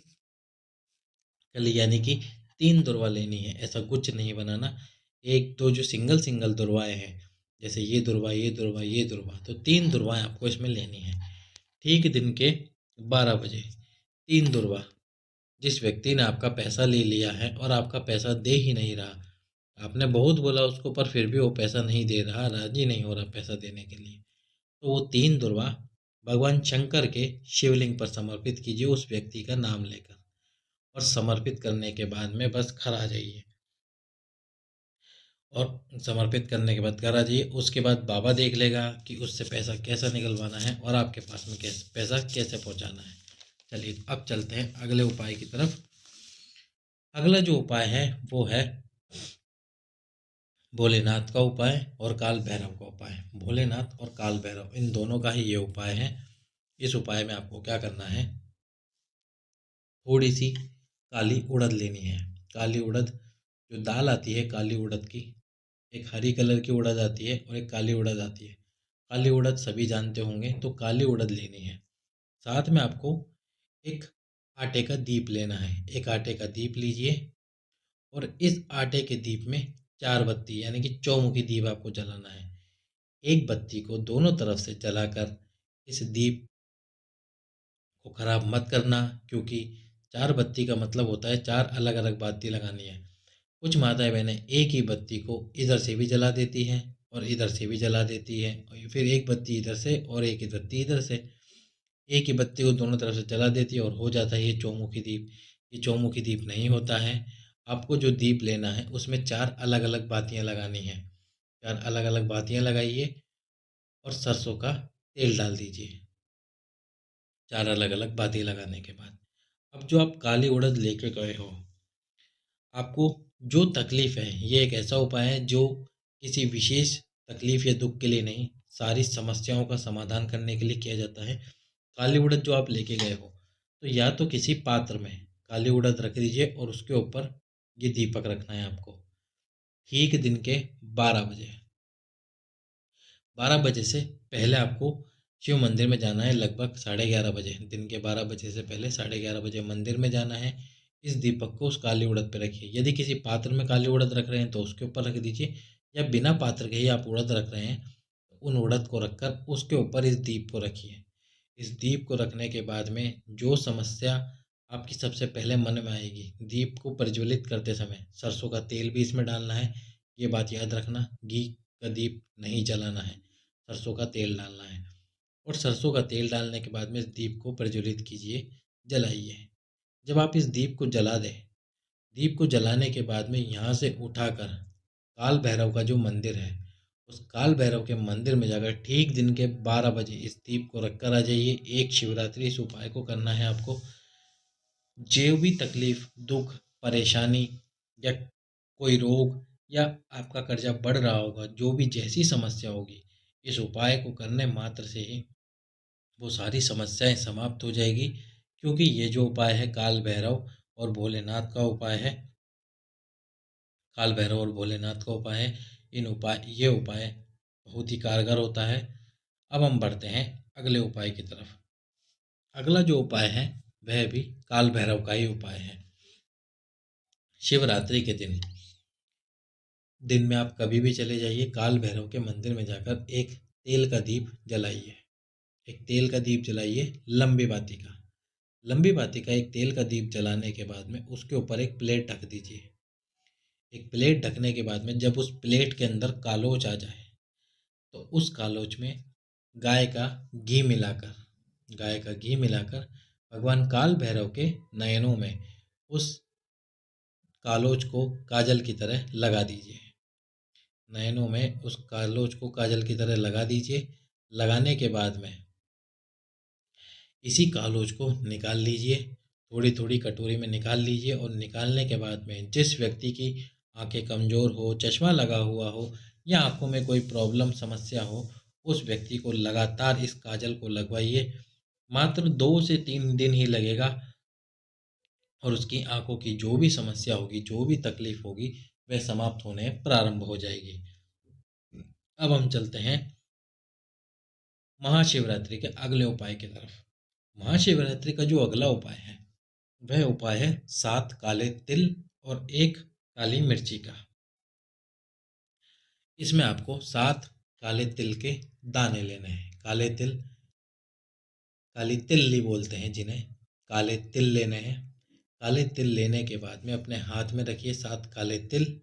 कली, यानी कि 3 दुर्वा लेनी है। ऐसा गुच्छ नहीं बनाना। एक दो जो सिंगल सिंगल दुर्वाएं हैं, जैसे ये दुर्वा, ये दुर्वा, ये दुर्वा, तो 3 दुर्वाएं आपको इसमें लेनी है। ठीक दिन के 12 बजे 3 दुर्वा। जिस व्यक्ति ने आपका पैसा ले लिया है और आपका पैसा दे ही नहीं रहा, आपने बहुत बोला उसको पर फिर भी वो पैसा नहीं दे रहा, राजी नहीं हो रहा पैसा देने के लिए, तो वो 3 दुर्वा भगवान शंकर के शिवलिंग पर समर्पित कीजिए उस व्यक्ति का नाम लेकर। और समर्पित करने के बाद में बस घर आ जाइए। और समर्पित करने के बाद घर आ जाइए। उसके बाद बाबा देख लेगा कि उससे पैसा कैसा निकलवाना है और आपके पास में कैसे पैसा कैसे पहुंचाना है। चलिए अब चलते हैं अगले उपाय की तरफ। अगला जो उपाय है वो है भोलेनाथ का उपाय और काल भैरव का उपाय। भोलेनाथ और काल भैरव इन दोनों का ही ये उपाय है। इस उपाय में आपको क्या करना है, थोड़ी सी काली उड़द लेनी है। काली उड़द जो दाल आती है काली उड़द की, एक हरी कलर की उड़द आती है और एक काली उड़द आती है। काली उड़द सभी जानते होंगे, तो काली उड़द लेनी है। साथ में आपको एक आटे का दीप लेना है। एक आटे का दीप लीजिए और इस आटे के दीप में 4 बत्ती, यानी कि चौमुखी दीप आपको जलाना है। एक बत्ती को दोनों तरफ से जलाकर इस दीप को खराब मत करना, क्योंकि 4 बत्ती का मतलब होता है 4 अलग अलग बत्ती लगानी है। कुछ माताएं बहनें एक ही बत्ती को इधर से भी जला देती हैं और इधर से भी जला देती है, और फिर एक बत्ती इधर से और एक ही बत्ती इधर से। एक ही बत्ती को दोनों तरफ से जला देती है और हो जाता है ये चौमुखी दीप। ये चौमुखी दीप नहीं होता है। आपको जो दीप लेना है उसमें 4 अलग अलग बातियां लगानी है। 4 अलग अलग बातियां लगाइए और सरसों का तेल डाल दीजिए। 4 अलग अलग बातियां लगाने के बाद अब जो आप काली उड़द लेके गए हो, आपको जो तकलीफ है, ये एक ऐसा उपाय है जो किसी विशेष तकलीफ या दुख के लिए नहीं, सारी समस्याओं का समाधान करने के लिए किया जाता है। काली उड़द जो आप लेके गए हो, तो या तो किसी पात्र में काली उड़द रख दीजिए और उसके ऊपर ये दीपक रखना है आपको। ठीक दिन के 12 बजे, 12 बजे से पहले आपको शिव मंदिर में जाना है। लगभग 11:30 बजे, दिन के 12 बजे से पहले 11:30 बजे मंदिर में जाना है। इस दीपक को उस काली उड़द पे रखिए। यदि किसी पात्र में काली उड़द रख रहे हैं तो उसके ऊपर रख दीजिए, या बिना पात्र के ही आप उड़द रख रहे हैं तो उन उड़द को रखकर उसके ऊपर इस दीप को रखिए। इस दीप को रखने के बाद में जो समस्या आपकी सबसे पहले मन में आएगी, दीप को प्रज्वलित करते समय सरसों का तेल भी इसमें डालना है। ये बात याद रखना, घी का दीप नहीं जलाना है, सरसों का तेल डालना है। और सरसों का तेल डालने के बाद में इस दीप को प्रज्वलित कीजिए, जलाइए। जब आप इस दीप को जला दें, दीप को जलाने के बाद में यहाँ से उठाकर काल भैरव का जो मंदिर है, उस काल भैरव के मंदिर में जाकर ठीक दिन के 12 बजे इस दीप को रखकर आ जाइए। एक शिवरात्रि इस उपाय को करना है आपको। जो भी तकलीफ, दुख, परेशानी या कोई रोग या आपका कर्जा बढ़ रहा होगा, जो भी जैसी समस्या होगी, इस उपाय को करने मात्र से ही वो सारी समस्याएं समाप्त हो जाएगी। क्योंकि ये जो उपाय है काल भैरव और भोलेनाथ का उपाय है, काल भैरव और भोलेनाथ का उपाय है। ये उपाय बहुत ही कारगर होता है। अब हम बढ़ते हैं अगले उपाय की तरफ। अगला जो उपाय है वह भी काल भैरव का ही उपाय है। शिवरात्रि के दिन में आप कभी भी चले जाइए, काल भैरव के मंदिर में जाकर एक तेल का दीप जलाइए। एक तेल का दीप जलाइए, लंबी बाती का। लंबी बाती का एक तेल का दीप जलाने के बाद में उसके ऊपर एक प्लेट ढक दीजिए। एक प्लेट ढकने के बाद में जब उस प्लेट के अंदर कालोच आ जाए तो उस कालोच में गाय का घी मिलाकर गाय का घी मिलाकर भगवान काल भैरव के नयनों में उस कालोच को काजल की तरह लगा दीजिए। नयनों में उस कालोच को काजल की तरह लगा दीजिए। लगाने के बाद में इसी कालोज को निकाल लीजिए, थोड़ी थोड़ी कटोरी में निकाल लीजिए। और निकालने के बाद में जिस व्यक्ति की आंखें कमज़ोर हो, चश्मा लगा हुआ हो या आंखों में कोई प्रॉब्लम समस्या हो, उस व्यक्ति को लगातार इस काजल को लगवाइए। मात्र 2 से 3 दिन ही लगेगा और उसकी आंखों की जो भी समस्या होगी, जो भी तकलीफ होगी, वह समाप्त होने प्रारंभ हो जाएगी। अब हम चलते हैं महाशिवरात्रि के अगले उपाय की तरफ। महाशिवरात्रि का जो अगला उपाय है वह उपाय है 7 काले तिल और 1 काली मिर्ची का। इसमें आपको 7 काले तिल के दाने लेने हैं। काले तिल, काली तिल्ली बोलते हैं जिन्हें, काले तिल लेने हैं। काले तिल लेने के बाद में अपने हाथ में रखिए 7 काले तिल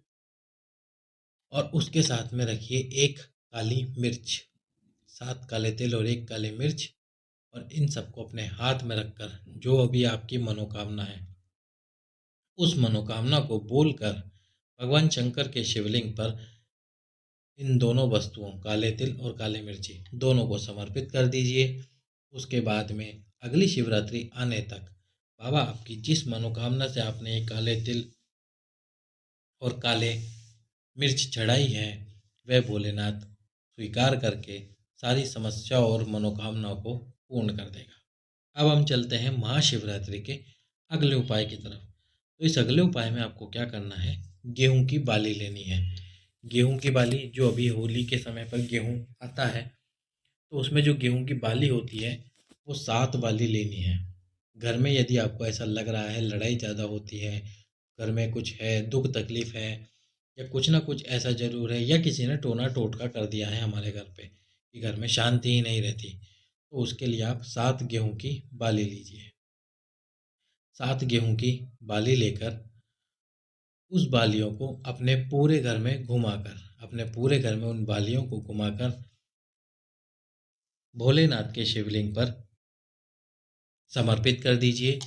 और उसके साथ में रखिए 1 काली मिर्च। 7 काले तिल और 1 काली मिर्च, और इन सबको अपने हाथ में रखकर जो अभी आपकी मनोकामना है उस मनोकामना को बोलकर भगवान शंकर के शिवलिंग पर इन दोनों वस्तुओं, काले तिल और काली मिर्ची, दोनों को समर्पित कर दीजिए। उसके बाद में अगली शिवरात्रि आने तक बाबा आपकी जिस मनोकामना से आपने ये काले तिल और काले मिर्च चढ़ाई है वह भोलेनाथ स्वीकार करके सारी समस्याओं और मनोकामनाओं को पूर्ण कर देगा। अब हम चलते हैं महाशिवरात्रि के अगले उपाय की तरफ। तो इस अगले उपाय में आपको क्या करना है, गेहूं की बाली लेनी है। गेहूं की बाली, जो अभी होली के समय पर गेहूं आता है तो उसमें जो गेहूं की बाली होती है वो 7 बाली लेनी है। घर में यदि आपको ऐसा लग रहा है लड़ाई ज़्यादा होती है, घर में कुछ है, दुख तकलीफ है, या कुछ ना कुछ ऐसा ज़रूर है, या किसी ने टोना टोटका कर दिया है हमारे घर पे कि घर में शांति ही नहीं रहती, तो उसके लिए आप 7 गेहूं की बाली लीजिए। 7 गेहूं की बाली लेकर उस बालियों को अपने पूरे घर में घुमाकर, अपने पूरे घर में उन बालियों को घुमाकर भोलेनाथ के शिवलिंग पर समर्पित कर दीजिए।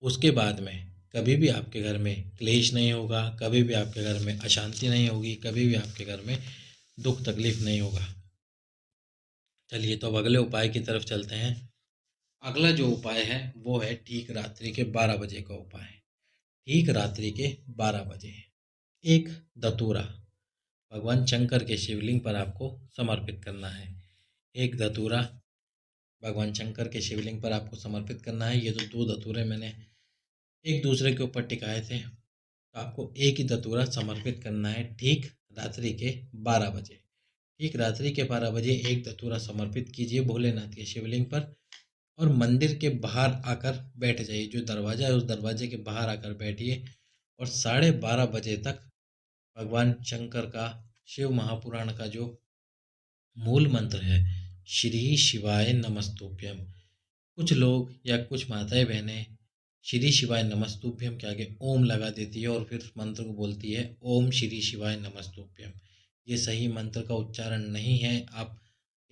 उसके बाद में कभी भी आपके घर में क्लेश नहीं होगा, कभी भी आपके घर में अशांति नहीं होगी, कभी भी आपके घर में दुख तकलीफ नहीं होगा। चलिए तो अब अगले उपाय की तरफ चलते हैं। अगला जो उपाय है वो है ठीक रात्रि के 12 बजे का उपाय। ठीक रात्रि के 12 बजे एक धतूरा भगवान शंकर के शिवलिंग पर आपको समर्पित करना है। एक धतूरा भगवान शंकर के शिवलिंग पर आपको समर्पित करना है। ये जो 2 धतूरे मैंने एक दूसरे के ऊपर टिकाए थे। तो आपको एक ही धतूरा समर्पित करना है ठीक रात्रि के 12 बजे। ठीक रात्रि के 12 बजे एक धतूरा समर्पित कीजिए भोलेनाथ के शिवलिंग पर और मंदिर के बाहर आकर बैठ जाइए। जो दरवाजा है उस दरवाजे के बाहर आकर बैठिए और 12:30 बजे तक भगवान शंकर का शिव महापुराण का जो मूल मंत्र है, श्री शिवाय नमस्तुभ्यम, कुछ लोग या कुछ माताएं बहनें श्री शिवाय नमस्तुभ्यम के आगे ओम लगा देती है और फिर उस मंत्र को बोलती है ओम श्री शिवाय नमस्तुभ्यम। ये सही मंत्र का उच्चारण नहीं है। आप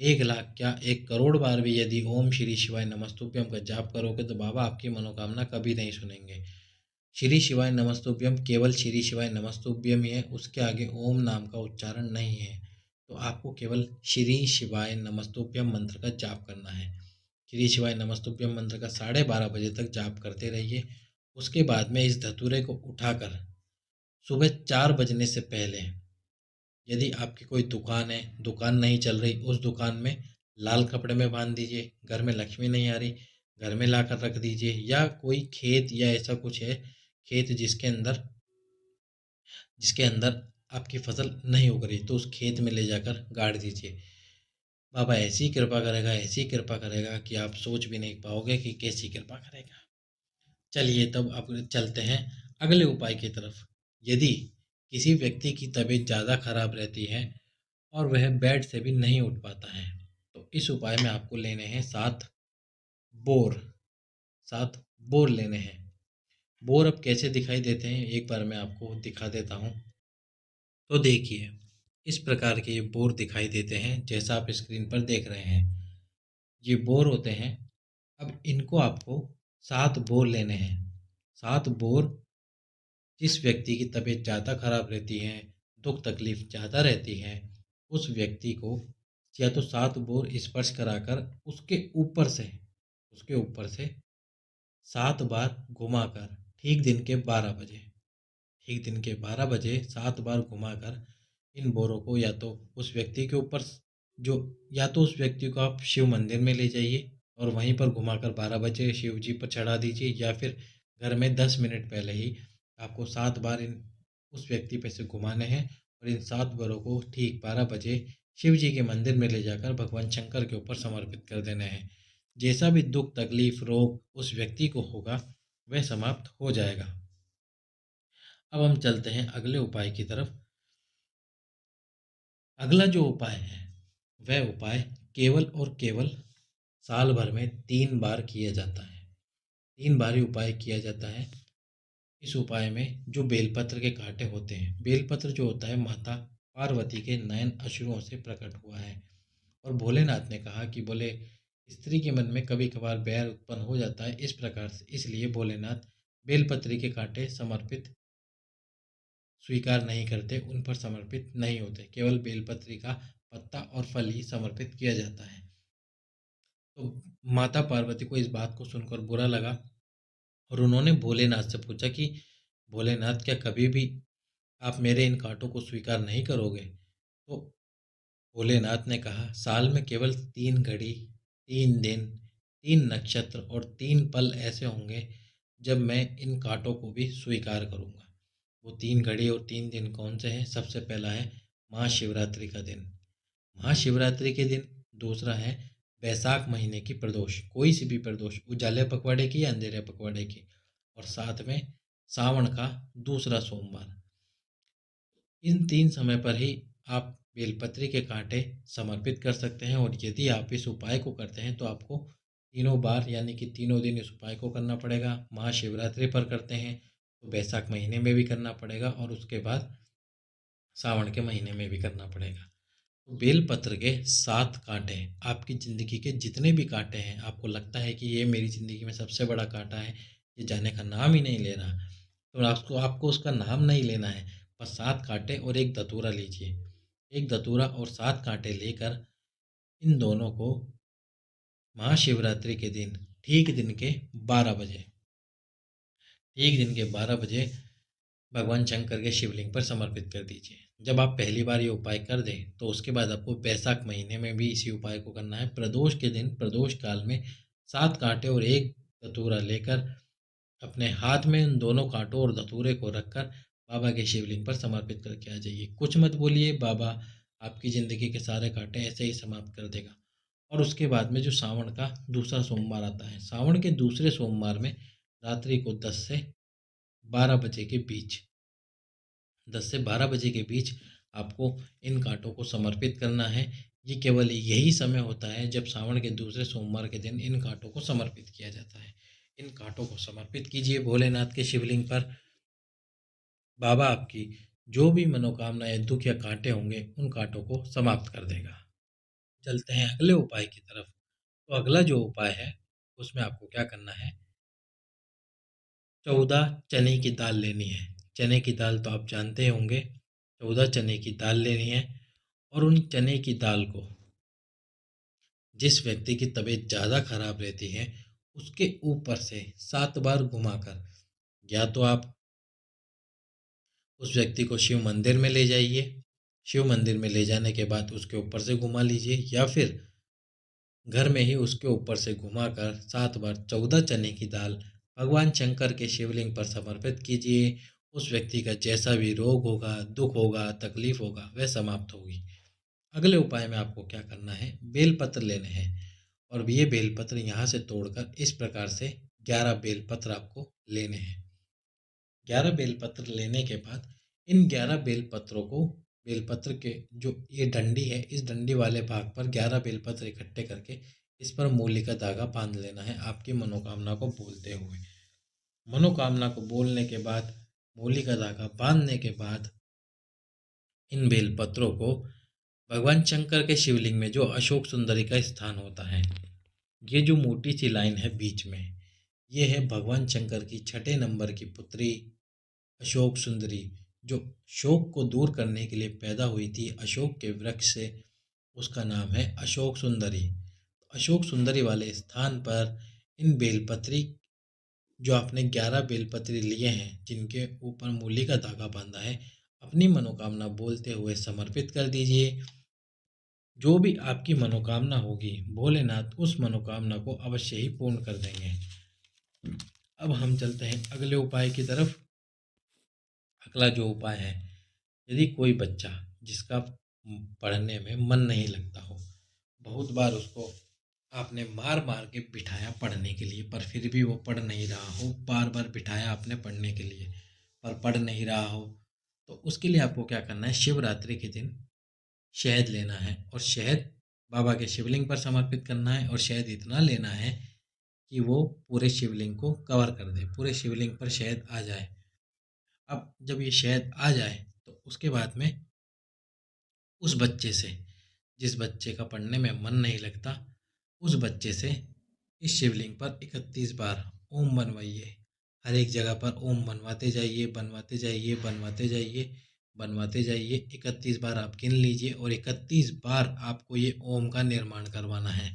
1 लाख क्या 1 करोड़ बार भी यदि ओम श्री शिवाय नमस्तुभ्यम का जाप करोगे तो बाबा आपकी मनोकामना कभी नहीं सुनेंगे। श्री शिवाय नमस्तुभ्यम केवल श्री शिवाय नमस्तुभ्यम ही है, उसके आगे ओम नाम का उच्चारण नहीं है। तो आपको केवल श्री शिवाय नमस्तुभ्यम मंत्र का जाप करना है। श्री शिवाय नमस्तुभ्यम मंत्र का 12:30 बजे तक जाप करते रहिए। उसके बाद में इस धतूरे को उठाकर सुबह 4 बजने से पहले, यदि आपकी कोई दुकान है, दुकान नहीं चल रही, उस दुकान में लाल कपड़े में बांध दीजिए। घर में लक्ष्मी नहीं आ रही, घर में लाकर रख दीजिए। या कोई खेत या ऐसा कुछ है, खेत जिसके अंदर आपकी फसल नहीं उग रही, तो उस खेत में ले जाकर गाड़ दीजिए। बाबा ऐसी कृपा करेगा, ऐसी कृपा करेगा कि आप सोच भी नहीं पाओगे कि कैसी कृपा करेगा। चलिए तब अब चलते हैं अगले उपाय की तरफ। यदि किसी व्यक्ति की तबीयत ज़्यादा खराब रहती है और वह बेड से भी नहीं उठ पाता है, तो इस उपाय में आपको लेने हैं 7 बोर। 7 बोर लेने हैं। बोर अब कैसे दिखाई देते हैं एक बार मैं आपको दिखा देता हूँ। तो देखिए, इस प्रकार के ये बोर दिखाई देते हैं जैसा आप स्क्रीन पर देख रहे हैं। ये बोर होते हैं। अब इनको आपको 7 बोर लेने हैं। 7 बोर जिस व्यक्ति की तबीयत ज़्यादा खराब रहती है, दुख तकलीफ ज़्यादा रहती है, उस व्यक्ति को या तो 7 बोर स्पर्श कराकर उसके ऊपर से 7 बार घुमाकर ठीक दिन के 12 बजे, 7 बार घुमाकर इन बोरों को या तो उस व्यक्ति के ऊपर जो या तो उस व्यक्ति को आप शिव मंदिर में ले जाइए और वहीं पर घुमाकर 12 बजे शिव जी पर चढ़ा दीजिए, या फिर घर में 10 मिनट पहले ही आपको 7 बार इन उस व्यक्ति पे से घुमाने हैं और इन 7 बारों को ठीक 12 बजे शिव जी के मंदिर में ले जाकर भगवान शंकर के ऊपर समर्पित कर देने हैं। जैसा भी दुख तकलीफ रोग उस व्यक्ति को होगा वह समाप्त हो जाएगा। अब हम चलते हैं अगले उपाय की तरफ। अगला जो उपाय है वह उपाय केवल और केवल साल भर में 3 बार किया जाता है। 3 बार ही उपाय किया जाता है। इस उपाय में जो बेलपत्र के कांटे होते हैं, बेलपत्र जो होता है माता पार्वती के नयन अश्रुओं से प्रकट हुआ है। और भोलेनाथ ने कहा कि बोले स्त्री के मन में कभी कभार बैर उत्पन्न हो जाता है, इस प्रकार से इसलिए भोलेनाथ बेलपत्री के कांटे समर्पित स्वीकार नहीं करते, उन पर समर्पित नहीं होते। केवल बेलपत्री का पत्ता और फल ही समर्पित किया जाता है। तो माता पार्वती को इस बात को सुनकर बुरा लगा और उन्होंने भोलेनाथ से पूछा कि भोलेनाथ क्या कभी भी आप मेरे इन कांटों को स्वीकार नहीं करोगे? तो भोलेनाथ ने कहा साल में केवल 3 घड़ी, 3 दिन, 3 नक्षत्र और 3 पल ऐसे होंगे जब मैं इन कांटों को भी स्वीकार करूंगा। वो 3 घड़ी और 3 दिन कौन से हैं? सबसे पहला है महाशिवरात्रि का दिन, महाशिवरात्रि के दिन। दूसरा है बैसाख महीने की प्रदोष, कोई सी भी प्रदोष, उजाले पखवाड़े की या अंधेरे पखवाड़े की। और साथ में सावन का दूसरा सोमवार। इन 3 समय पर ही आप बेलपत्री के कांटे समर्पित कर सकते हैं। और यदि आप इस उपाय को करते हैं तो आपको तीनों बार यानी कि तीनों दिन इस उपाय को करना पड़ेगा। महाशिवरात्रि पर करते हैं तो बैसाख महीने में भी करना पड़ेगा और उसके बाद सावन के महीने में भी करना पड़ेगा। तो बेलपत्र के 7 कांटे, आपकी ज़िंदगी के जितने भी कांटे हैं, आपको लगता है कि ये मेरी ज़िंदगी में सबसे बड़ा कांटा है, ये जाने का नाम ही नहीं ले रहा, तो आपको आपको उसका नाम नहीं लेना है। बस 7 कांटे और एक धतूरा लीजिए। एक धतूरा और 7 कांटे लेकर इन दोनों को महाशिवरात्रि के दिन ठीक दिन के 12 बजे भगवान शंकर के शिवलिंग पर समर्पित कर दीजिए। जब आप पहली बार ये उपाय कर दें तो उसके बाद आपको बैसाख महीने में भी इसी उपाय को करना है। प्रदोष के दिन, प्रदोष काल में 7 कांटे और एक धतूरा लेकर अपने हाथ में उन दोनों कांटों और धतूरे को रखकर बाबा के शिवलिंग पर समर्पित करके आ जाइए। कुछ मत बोलिए, बाबा आपकी ज़िंदगी के सारे कांटे ऐसे ही समाप्त कर देगा। और उसके बाद में जो सावन का दूसरा सोमवार आता है, सावन के दूसरे सोमवार में रात्रि को 10 से 12 बजे के बीच 10 से 12 बजे के बीच आपको इन कांटों को समर्पित करना है। ये केवल यही समय होता है जब सावन के दूसरे सोमवार के दिन इन कांटों को समर्पित किया जाता है। इन कांटों को समर्पित कीजिए भोलेनाथ के शिवलिंग पर। बाबा आपकी जो भी मनोकामनाएं, दुख या कांटे होंगे, उन कांटों को समाप्त कर देगा। चलते हैं अगले उपाय की तरफ। तो अगला जो उपाय है, उसमें आपको क्या करना है, 14 चने की दाल लेनी है। चने की दाल तो आप जानते होंगे, 14 चने की दाल लेनी है। और उन चने की दाल को जिस व्यक्ति की तबीयत ज़्यादा खराब रहती है, उसके ऊपर से 7 बार घुमाकर, या तो आप उस व्यक्ति को शिव मंदिर में ले जाइए, शिव मंदिर में ले जाने के बाद उसके ऊपर से घुमा लीजिए, या फिर घर में ही उसके ऊपर से घुमाकर 7 बार 14 चने की दाल भगवान शंकर के शिवलिंग पर समर्पित कीजिए। उस व्यक्ति का जैसा भी रोग होगा, दुख होगा, तकलीफ होगा, वह समाप्त होगी। अगले उपाय में आपको क्या करना है, बेलपत्र लेने हैं। और ये बेलपत्र यहाँ से तोड़कर इस प्रकार से 11 बेलपत्र आपको लेने हैं। 11 बेलपत्र लेने के बाद इन 11 बेलपत्रों को, बेलपत्र के जो ये डंडी है, इस डंडी वाले भाग पर 11 बेलपत्र इकट्ठे करके इस पर मूली का धागा बांध लेना है, आपकी मनोकामना को बोलते हुए। मनोकामना को बोलने के बाद, मूली का धागा बांधने के बाद, इन बेलपत्रों को भगवान शंकर के शिवलिंग में जो अशोक सुंदरी का स्थान होता है, ये जो मोटी सी लाइन है बीच में, ये है भगवान शंकर की 6 नंबर की पुत्री अशोक सुंदरी, जो शोक को दूर करने के लिए पैदा हुई थी अशोक के वृक्ष से। उसका नाम है अशोक सुंदरी। अशोक सुंदरी वाले स्थान पर इन बेलपत्री, जो आपने 11 बेलपत्री लिए हैं, जिनके ऊपर मूली का धागा बांधा है, अपनी मनोकामना बोलते हुए समर्पित कर दीजिए। जो भी आपकी मनोकामना होगी, भोलेनाथ उस मनोकामना को अवश्य ही पूर्ण कर देंगे। अब हम चलते हैं अगले उपाय की तरफ। अगला जो उपाय है, यदि कोई बच्चा जिसका पढ़ने में मन नहीं लगता हो, बहुत बार उसको आपने मार मार के बिठाया पढ़ने के लिए, पर फिर भी वो पढ़ नहीं रहा हो, बार बार बिठाया आपने पढ़ने के लिए पर पढ़ नहीं रहा हो, तो उसके लिए आपको क्या करना है, शिवरात्रि के दिन शहद लेना है और शहद बाबा के शिवलिंग पर समर्पित करना है। और शहद इतना लेना है कि वो पूरे शिवलिंग को कवर कर दे, पूरे शिवलिंग पर शहद आ जाए। अब जब ये शहद आ जाए तो उसके बाद में उस बच्चे से, जिस बच्चे का पढ़ने में मन नहीं लगता, उस बच्चे से इस शिवलिंग पर 31 बार ओम बनवाइए। हर एक जगह पर ओम बनवाते जाइए, बनवाते जाइए, बनवाते जाइए, बनवाते जाइए। 31 बार आप गिन लीजिए और 31 बार आपको ये ओम का निर्माण करवाना है।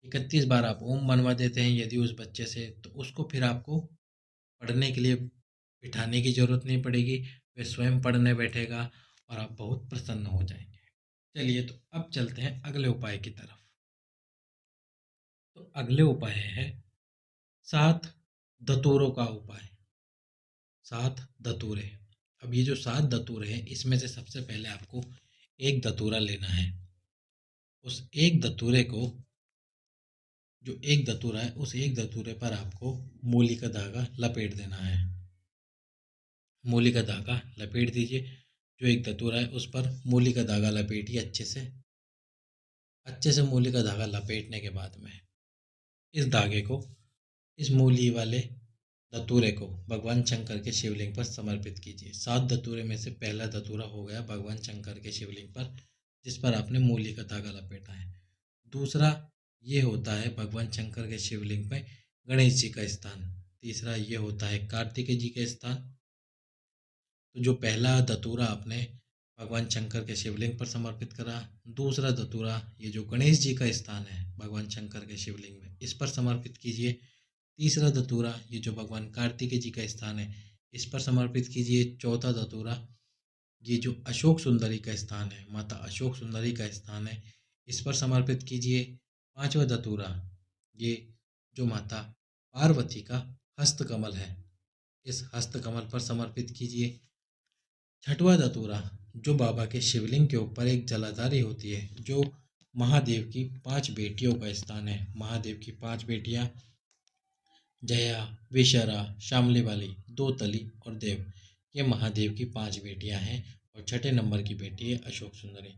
31 बार आप ओम बनवा देते हैं यदि उस बच्चे से, तो उसको फिर आपको पढ़ने के लिए बिठाने की ज़रूरत नहीं पड़ेगी, वह स्वयं पढ़ने बैठेगा और आप बहुत प्रसन्न हो जाएंगे। चलिए, तो अब चलते हैं अगले उपाय की तरफ। तो अगले उपाय है 7 धतूरों का उपाय। 7 धतूरे। अब ये जो 7 धतूरे हैं, इसमें से सबसे पहले आपको एक धतूरा लेना है। उस एक धतूरे को, जो एक धतूरा है, उस एक धतूरे पर आपको मूली का धागा लपेट देना है। मूली का धागा लपेट दीजिए। जो एक धतूरा है उस पर मूली का धागा लपेटिए अच्छे से मूली का धागा लपेटने के बाद में इस धागे को, इस मूली वाले धतूरे को भगवान शंकर के शिवलिंग पर समर्पित कीजिए। 7 धतूरे में से पहला धतूरा हो गया भगवान शंकर के शिवलिंग पर, जिस पर आपने मूली का धागा लपेटा है। दूसरा ये होता है भगवान शंकर के शिवलिंग में गणेश जी का स्थान। तीसरा ये होता है कार्तिकेय जी का स्थान। तो जो पहला धतूरा आपने भगवान शंकर के शिवलिंग पर समर्पित करा, दूसरा धतूरा ये जो गणेश जी का स्थान है भगवान शंकर के शिवलिंग में, इस पर समर्पित कीजिए। तीसरा धतूरा ये जो भगवान कार्तिकेय जी का स्थान है, इस पर समर्पित कीजिए। चौथा धतूरा ये जो अशोक सुंदरी का स्थान है, माता अशोक सुंदरी का स्थान है, इस पर समर्पित कीजिए। पांचवा धतूरा ये जो माता पार्वती का हस्तकमल है, इस हस्तकमल पर समर्पित कीजिए। छठवां धतूरा जो बाबा के शिवलिंग के ऊपर एक जलाधारी होती है, जो महादेव की 5 बेटियों का स्थान है। महादेव की 5 बेटियां जया, विशरा, शामली वाली, दो तली और देव, ये महादेव की 5 बेटियां हैं। और छठे नंबर की बेटी है अशोक सुंदरी।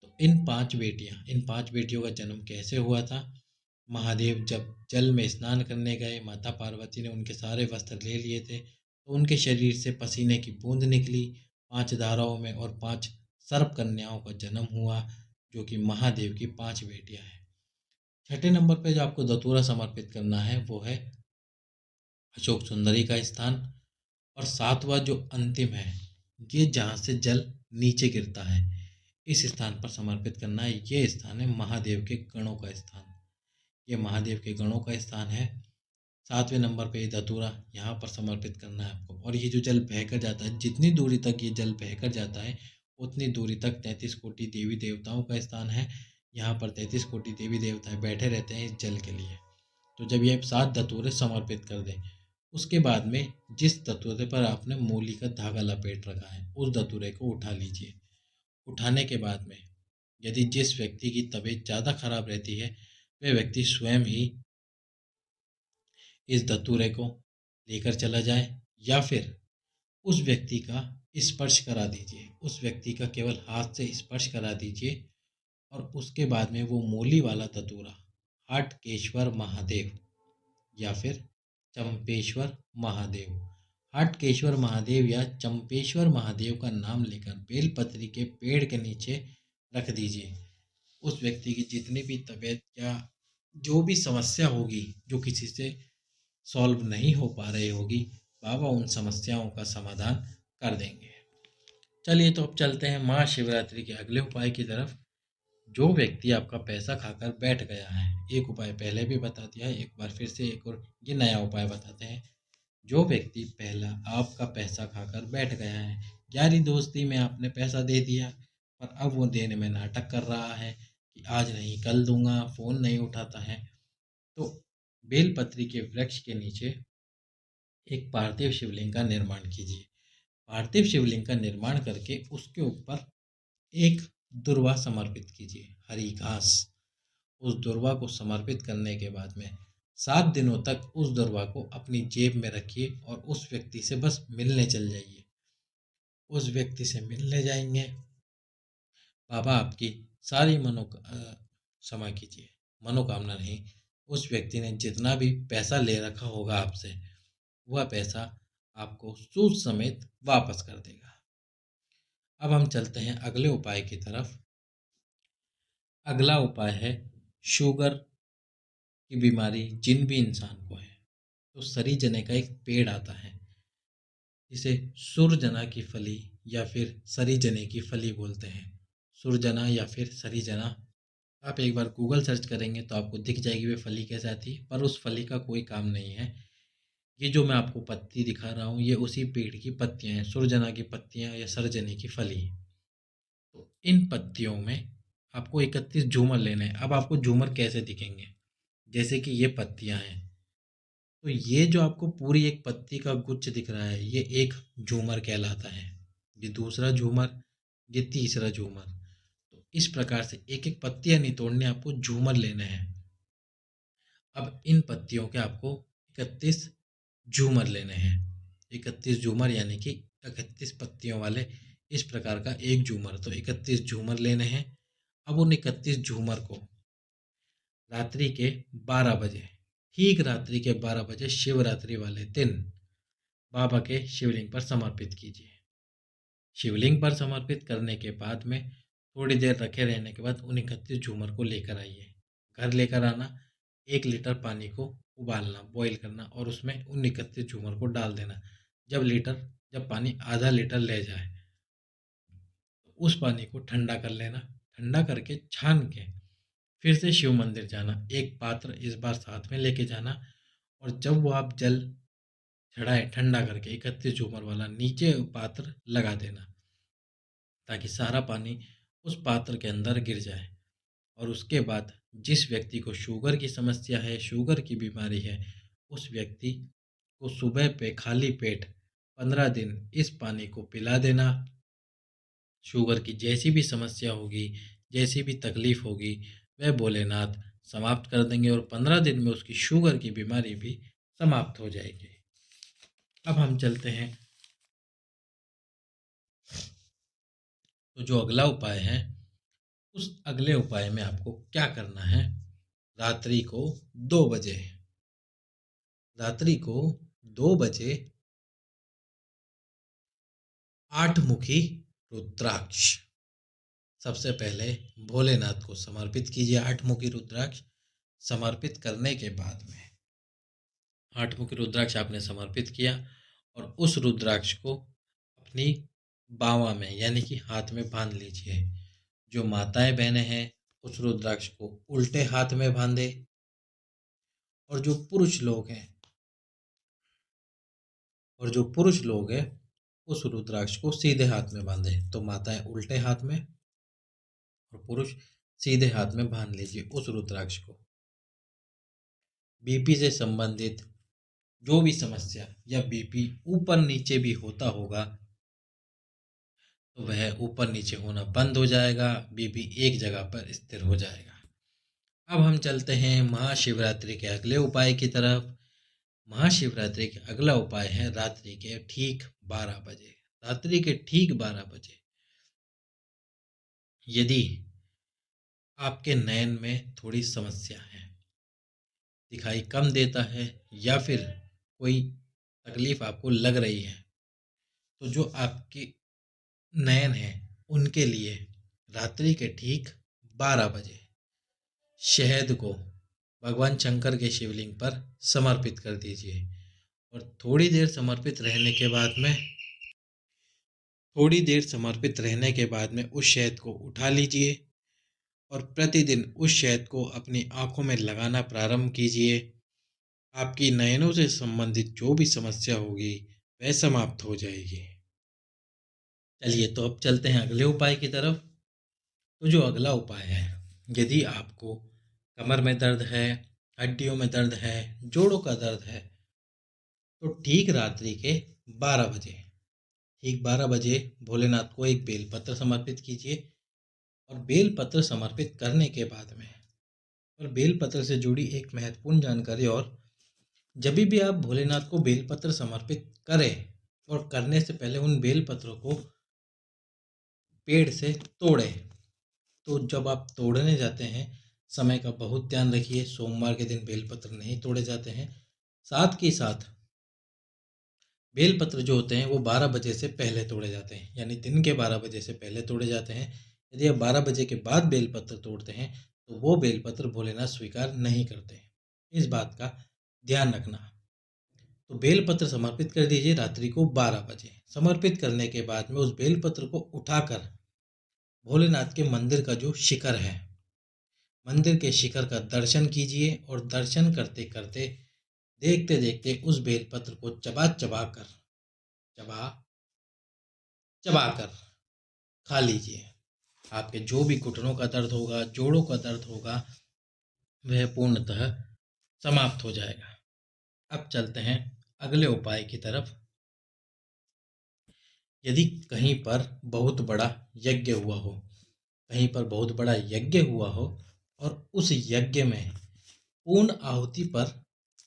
तो इन 5 बेटियों का जन्म कैसे हुआ था? महादेव जब जल में स्नान करने गए, माता पार्वती ने उनके सारे वस्त्र ले लिए थे, तो उनके शरीर से पसीने की बूंद निकली। 5 धाराओं में और 5 सर्प कन्याओं का जन्म हुआ, जो कि महादेव की 5 बेटियां हैं। छठे नंबर पे जो आपको धतूरा समर्पित करना है वो है अशोक सुंदरी का स्थान। और सातवां जो अंतिम है, ये जहाँ से जल नीचे गिरता है, इस स्थान पर समर्पित करना है। ये स्थान है महादेव के गणों का स्थान। ये महादेव के गणों का स्थान है। 7वें नंबर पे ये धतूरा यहाँ पर समर्पित करना है आपको। और ये जो जल बहकर जाता है, जितनी दूरी तक ये जल बहकर जाता है, उतनी दूरी तक 33 कोटि देवी देवताओं का स्थान है। यहाँ पर 33 कोटि देवी देवताएं बैठे रहते हैं इस जल के लिए। तो जब ये 7 धतूरे समर्पित कर दें, उसके बाद में जिस धतूरे पर आपने मूली का धागा लपेट रखा है, उस धतूरे को उठा लीजिए। उठाने के बाद में यदि जिस व्यक्ति की तबीयत ज़्यादा खराब रहती है, वह व्यक्ति स्वयं ही इस धतूरे को लेकर चला जाए, या फिर उस व्यक्ति का स्पर्श करा दीजिए। उस व्यक्ति का केवल हाथ से स्पर्श करा दीजिए। और उसके बाद में वो मूली वाला धतूरा हाटकेश्वर महादेव या फिर चंपेश्वर महादेव, हाटकेश्वर महादेव या चंपेश्वर महादेव का नाम लेकर बेलपत्री के पेड़ के नीचे रख दीजिए। उस व्यक्ति की जितनी भी तबीयत या जो भी समस्या होगी, जो किसी से सॉल्व नहीं हो पा रही होगी, बाबा उन समस्याओं का समाधान कर देंगे। चलिए तो अब चलते हैं महाशिवरात्रि के अगले उपाय की तरफ। जो व्यक्ति आपका पैसा खाकर बैठ गया है, एक उपाय पहले भी बता दिया है, एक बार फिर से एक और ये नया उपाय बताते हैं। जो व्यक्ति पहला आपका पैसा खाकर बैठ गया है, यारी दोस्ती में आपने पैसा दे दिया, पर अब वो देने में नाटक कर रहा है कि आज नहीं कल दूंगा, फोन नहीं उठाता है, तो बेलपत्री के वृक्ष के नीचे एक पार्थिव शिवलिंग का निर्माण कीजिए। पार्थिव शिवलिंग का निर्माण करके उसके ऊपर एक दुर्वा समर्पित कीजिए, हरी घास। उस दुर्वा को समर्पित करने के बाद में 7 दिनों तक उस दुर्वा को अपनी जेब में रखिए और उस व्यक्ति से बस मिलने चल जाइए। उस व्यक्ति से मिलने जाएंगे, बाबा आपकी सारी क्षमा कीजिए, मनोकामना नहीं, उस व्यक्ति ने जितना भी पैसा ले रखा होगा आपसे, वह पैसा आपको सूद समेत वापस कर देगा। अब हम चलते हैं अगले उपाय की तरफ। अगला उपाय है शुगर की बीमारी जिन भी इंसान को है, तो सरी जने का एक पेड़ आता है, जिसे सुरजना की फली या फिर सरी जने की फली बोलते हैं। सुरजना या फिर सरी जना, आप एक बार गूगल सर्च करेंगे तो आपको दिख जाएगी वे फली कैसे आती है, पर उस फली का कोई काम नहीं है। ये जो मैं आपको पत्ती दिखा रहा हूँ, ये उसी पेड़ की पत्तियां हैं, सुरजना की पत्तियां या सरजने की फली। तो इन पत्तियों में आपको 31 झूमर लेने हैं। अब आपको झूमर कैसे दिखेंगे? जैसे कि ये पत्तियां हैं, तो ये जो आपको पूरी एक पत्ती का गुच्छ दिख रहा है, ये एक झूमर कहलाता है। ये दूसरा झूमर, ये तीसरा झूमर। तो इस प्रकार से एक एक पत्तियां नहीं तोड़नी, आपको झूमर लेने हैं। अब इन पत्तियों के आपको 31 झूमर लेने हैं। 31 झूमर यानी कि 31 पत्तियों वाले इस प्रकार का एक झूमर, तो 31 झूमर लेने हैं। अब उन 31 झूमर को रात्रि के 12 बजे, ठीक रात्रि के 12 बजे शिवरात्रि वाले दिन बाबा के शिवलिंग पर समर्पित कीजिए। शिवलिंग पर समर्पित करने के बाद में थोड़ी देर रखे रहने के बाद उन 31 झूमर को लेकर आइए। घर लेकर आना, 1 लीटर पानी को उबालना, बॉईल करना और उसमें उन 31 झूमर को डाल देना। जब पानी आधा लीटर ले जाए, तो उस पानी को ठंडा कर लेना। ठंडा करके छान के फिर से शिव मंदिर जाना, एक पात्र इस बार साथ में लेके जाना। और जब वो आप जल चढ़ाए ठंडा करके 31 झूमर वाला, नीचे पात्र लगा देना, ताकि सारा पानी उस पात्र के अंदर गिर जाए। और उसके बाद जिस व्यक्ति को शुगर की समस्या है, शुगर की बीमारी है, उस व्यक्ति को सुबह पे खाली पेट 15 दिन इस पानी को पिला देना। शुगर की जैसी भी समस्या होगी, जैसी भी तकलीफ होगी, वह भोलेनाथ समाप्त कर देंगे और 15 दिन में उसकी शुगर की बीमारी भी समाप्त हो जाएगी। अब हम चलते हैं, तो जो अगला उपाय है, उस अगले उपाय में आपको क्या करना है। रात्रि को 2 बजे, रात्रि को 2 बजे 8 मुखी रुद्राक्ष सबसे पहले भोलेनाथ को समर्पित कीजिए। 8 मुखी रुद्राक्ष समर्पित करने के बाद में 8 मुखी रुद्राक्ष आपने समर्पित किया और उस रुद्राक्ष को अपनी बावा में यानी कि हाथ में बांध लीजिए। जो माताएं बहनें हैं उस रुद्राक्ष को उल्टे हाथ में बांधे और जो पुरुष लोग हैं उस रुद्राक्ष को सीधे हाथ में बांधे। तो माताएं उल्टे हाथ में और पुरुष सीधे हाथ में बांध लीजिए उस रुद्राक्ष को। बीपी से संबंधित जो भी समस्या या बीपी ऊपर नीचे भी होता होगा तो वह ऊपर नीचे होना बंद हो जाएगा, बीपी एक जगह पर स्थिर हो जाएगा। अब हम चलते हैं महाशिवरात्रि के अगले उपाय की तरफ। महाशिवरात्रि का अगला उपाय है रात्रि के ठीक 12 बजे। रात्रि के ठीक 12 बजे यदि आपके नयन में थोड़ी समस्या है, दिखाई कम देता है या फिर कोई तकलीफ आपको लग रही है, तो जो आपके नयन है उनके लिए रात्रि के ठीक 12 बजे शहद को भगवान शंकर के शिवलिंग पर समर्पित कर दीजिए और थोड़ी देर समर्पित रहने के बाद में उस शहद को उठा लीजिए और प्रतिदिन उस शहद को अपनी आंखों में लगाना प्रारंभ कीजिए। आपकी नयनों से संबंधित जो भी समस्या होगी वह समाप्त हो जाएगी। चलिए, तो अब चलते हैं अगले उपाय की तरफ। तो जो अगला उपाय है, यदि आपको कमर में दर्द है, हड्डियों में दर्द है, जोड़ों का दर्द है, तो ठीक रात्रि के 12 बजे भोलेनाथ को एक बेलपत्र समर्पित कीजिए और बेलपत्र समर्पित करने के बाद में और बेलपत्र से जुड़ी एक महत्वपूर्ण जानकारी, और जब भी आप भोलेनाथ को बेलपत्र समर्पित करें और करने से पहले उन बेलपत्रों को पेड़ से तोड़ें। तो जब आप तोड़ने जाते हैं समय का बहुत ध्यान रखिए, सोमवार के दिन बेलपत्र नहीं तोड़े जाते हैं। साथ ही साथ बेलपत्र जो होते हैं वो 12 बजे से पहले तोड़े जाते हैं, यानी दिन के 12 बजे से पहले तोड़े जाते हैं। यदि आप 12 बजे के बाद बेलपत्र तोड़ते हैं तो वो बेलपत्र भोलेनाथ स्वीकार नहीं करते हैं, इस बात का ध्यान रखना। तो बेलपत्र समर्पित कर दीजिए रात्रि को 12 बजे। समर्पित करने के बाद में उस बेलपत्र को उठाकर भोलेनाथ के मंदिर का जो शिखर है, मंदिर के शिखर का दर्शन कीजिए और दर्शन करते करते देखते देखते उस बेलपत्र को चबा चबा कर खा लीजिए। आपके जो भी घुटनों का दर्द होगा, जोड़ों का दर्द होगा, वह पूर्णतः समाप्त हो जाएगा। अब चलते हैं अगले उपाय की तरफ। यदि कहीं पर बहुत बड़ा यज्ञ हुआ हो और उस यज्ञ में पूर्ण आहुति पर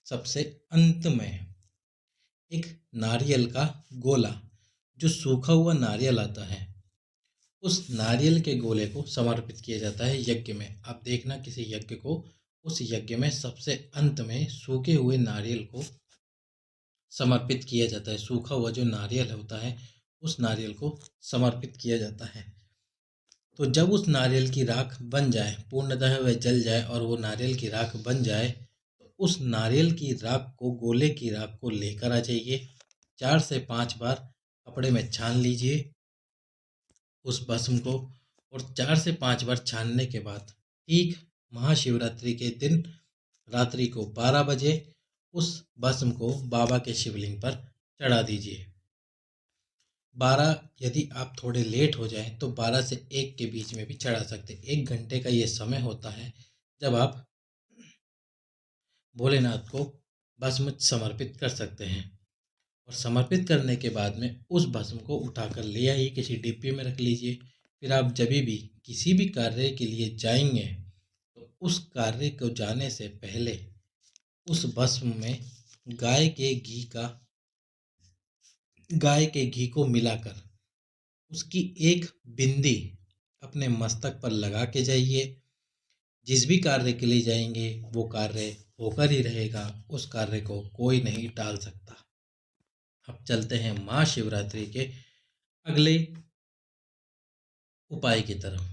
सबसे अंत में एक नारियल का गोला, जो सूखा हुआ नारियल आता है, उस नारियल के गोले को समर्पित किया जाता है यज्ञ में। आप देखना किसी यज्ञ को, उस यज्ञ में सबसे अंत में सूखे हुए नारियल को समर्पित किया जाता है। सूखा हुआ जो नारियल होता है उस नारियल को समर्पित किया जाता है। तो जब उस नारियल की राख बन जाए, पूर्णतः वह जल जाए और वो नारियल की राख बन जाए, तो उस नारियल की राख को, गोले की राख को लेकर आ जाइए। 4 से 5 बार कपड़े में छान लीजिए उस भस्म को और 4 से 5 बार छानने के बाद ठीक महाशिवरात्रि के दिन रात्रि को 12 बजे उस भस्म को बाबा के शिवलिंग पर चढ़ा दीजिए। 12, यदि आप थोड़े लेट हो जाएं तो 12 से 1 के बीच में भी चढ़ा सकते। 1 घंटे का ये समय होता है जब आप भोलेनाथ को भस्म समर्पित कर सकते हैं। और समर्पित करने के बाद में उस भस्म को उठाकर ले आइए, किसी डिब्बे में रख लीजिए। फिर आप जब भी किसी भी कार्य के लिए जाएंगे तो उस कार्य को जाने से पहले उस भस्म में गाय के घी का गाय के घी को मिलाकर उसकी एक बिंदी अपने मस्तक पर लगा के जाइए। जिस भी कार्य के लिए जाएंगे वो कार्य होकर ही रहेगा, उस कार्य को कोई नहीं टाल सकता। अब चलते हैं महाशिवरात्रि के अगले उपाय की तरफ।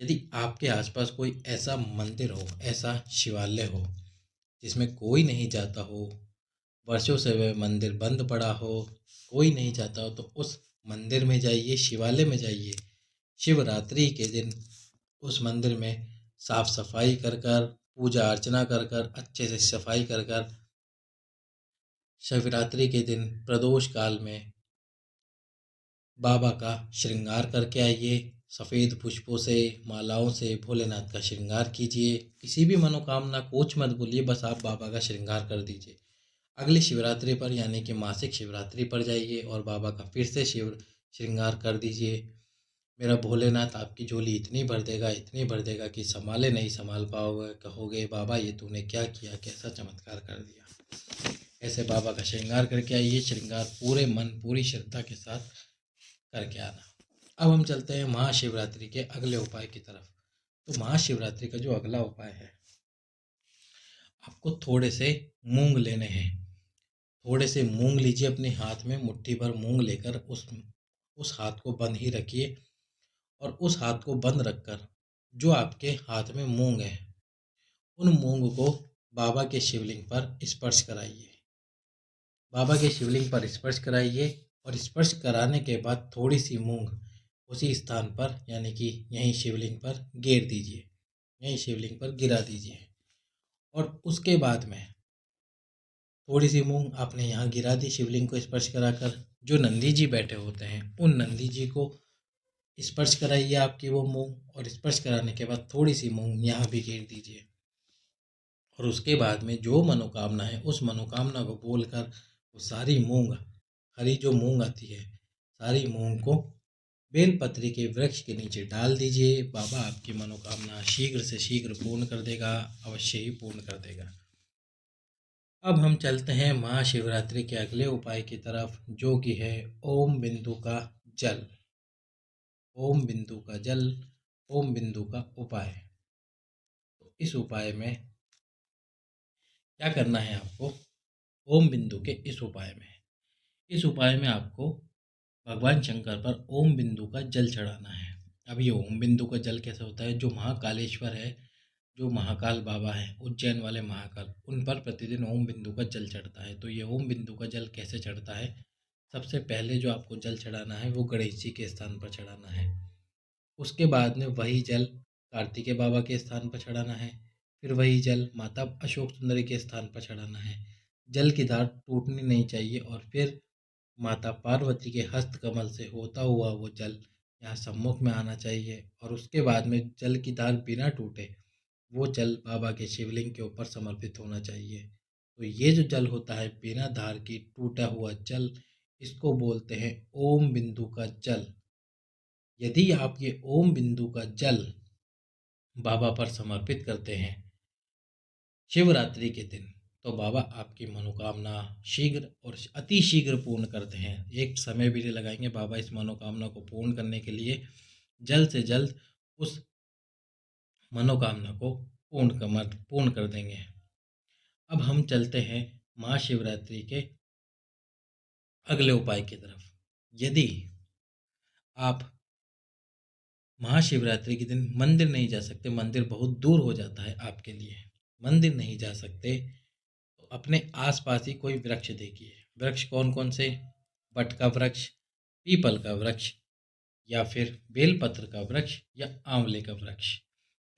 यदि आपके आसपास कोई ऐसा मंदिर हो, ऐसा शिवालय हो जिसमें कोई नहीं जाता हो, वर्षों से वह मंदिर बंद पड़ा हो, कोई नहीं जाता हो, तो उस मंदिर में जाइए, शिवालय में जाइए। शिवरात्रि के दिन उस मंदिर में साफ सफाई कर कर, पूजा अर्चना कर कर, अच्छे से सफाई कर कर, शिवरात्रि के दिन प्रदोष काल में बाबा का श्रृंगार करके आइए। सफ़ेद पुष्पों से, मालाओं से भोलेनाथ का श्रृंगार कीजिए। किसी भी मनोकामना कुछ मत बोलिए, बस आप बाबा का श्रृंगार कर दीजिए। अगली शिवरात्रि पर यानी कि मासिक शिवरात्रि पर जाइए और बाबा का फिर से शिव श्रृंगार कर दीजिए। मेरा भोलेनाथ आपकी झोली इतनी भर देगा, इतनी भर देगा कि संभाले नहीं संभाल पाओगे, कहोगे बाबा ये तूने क्या किया, कैसा चमत्कार कर दिया। ऐसे बाबा का श्रृंगार करके आइए। श्रृंगार पूरे मन, पूरी श्रद्धा के साथ करके आना। अब हम चलते हैं महाशिवरात्रि के अगले उपाय की तरफ। तो महाशिवरात्रि का जो अगला उपाय है, आपको थोड़े से मूंग लेने हैं। थोड़े से मूंग लीजिए अपने हाथ में, मुट्ठी भर मूंग लेकर उस हाथ को बंद ही रखिए। और उस हाथ को बंद रखकर जो आपके हाथ में मूंग है, उन मूंग को बाबा के शिवलिंग पर स्पर्श कराइए। बाबा के शिवलिंग पर स्पर्श कराइए और स्पर्श कराने के बाद थोड़ी सी मूंग उसी स्थान पर यानी कि यहीं शिवलिंग पर गिरा दीजिए। और उसके बाद में थोड़ी सी मूंग आपने यहाँ गिरा दी शिवलिंग को स्पर्श कराकर। जो नंदी जी बैठे होते हैं उन नंदी जी को स्पर्श कराइए आपकी वो मूंग, और स्पर्श कराने के बाद थोड़ी सी मूंग यहाँ भी गिर दीजिए। और उसके बाद में जो मनोकामना है उस मनोकामना को बोलकर वो सारी मूंग, हरी जो मूंग आती है, सारी मूंग को बेलपत्री के वृक्ष के नीचे डाल दीजिए। बाबा आपकी मनोकामना शीघ्र से शीघ्र पूर्ण कर देगा, अवश्य ही पूर्ण कर देगा। अब हम चलते हैं महाशिवरात्रि के अगले उपाय की तरफ, जो कि है ओम बिंदु का जल। ओम बिंदु का जल, ओम बिंदु का उपाय। तो इस उपाय में क्या करना है आपको? ओम बिंदु के इस उपाय में आपको भगवान शंकर पर ओम बिंदु का जल चढ़ाना है। अब ये ओम बिंदु का जल कैसे होता है? जो महाकालेश्वर है, जो महाकाल बाबा हैं, उज्जैन वाले महाकाल, उन पर प्रतिदिन ओम बिंदु का जल चढ़ता है। तो ये ओम बिंदु का जल कैसे चढ़ता है? सबसे पहले जो आपको जल चढ़ाना है वो गणेश जी के स्थान पर चढ़ाना है। उसके बाद में वही जल कार्तिकेय बाबा के स्थान पर चढ़ाना है। फिर वही जल माता अशोक सुंदरी के स्थान पर चढ़ाना है। जल की धार टूटनी नहीं चाहिए और फिर माता पार्वती के हस्त कमल से होता हुआ वो जल यहाँ सम्मुख में आना चाहिए। और उसके बाद में जल की धार बिना टूटे वो जल बाबा के शिवलिंग के ऊपर समर्पित होना चाहिए। तो ये जो जल होता है बिना धार की टूटा हुआ जल, इसको बोलते हैं ओम बिंदु का जल। यदि आप ये ओम बिंदु का जल बाबा पर समर्पित करते हैं शिवरात्रि के दिन, तो बाबा आपकी मनोकामना शीघ्र और अति शीघ्र पूर्ण करते हैं। एक समय भी नहीं लगाएंगे, बाबा इस मनोकामना को पूर्ण करने के लिए जल्द से जल्द उस मनोकामना को पूर्ण कर देंगे। अब हम चलते हैं महाशिवरात्रि के अगले उपाय की तरफ। यदि आप महाशिवरात्रि के दिन मंदिर नहीं जा सकते, मंदिर बहुत दूर हो जाता है आपके लिए, मंदिर नहीं जा सकते, तो अपने आसपास ही कोई वृक्ष देखिए। वृक्ष कौन कौन से? बट का वृक्ष, पीपल का वृक्ष, या फिर बेलपत्र का वृक्ष, या आंवले का वृक्ष।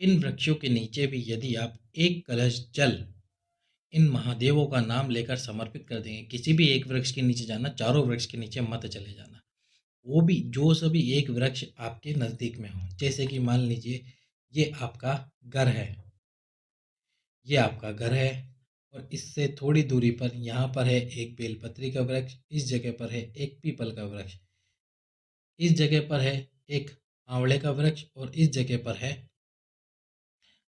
इन वृक्षों के नीचे भी यदि आप एक कलश जल इन महादेवों का नाम लेकर समर्पित कर देंगे, किसी भी एक वृक्ष के नीचे जाना, चारों वृक्ष के नीचे मत चले जाना। वो भी जो सभी एक वृक्ष आपके नज़दीक में हो। जैसे कि मान लीजिए ये आपका घर है, ये आपका घर है और इससे थोड़ी दूरी पर यहाँ पर है एक बेलपत्री का वृक्ष, इस जगह पर है एक पीपल का वृक्ष, इस जगह पर है एक आंवले का वृक्ष और इस जगह पर है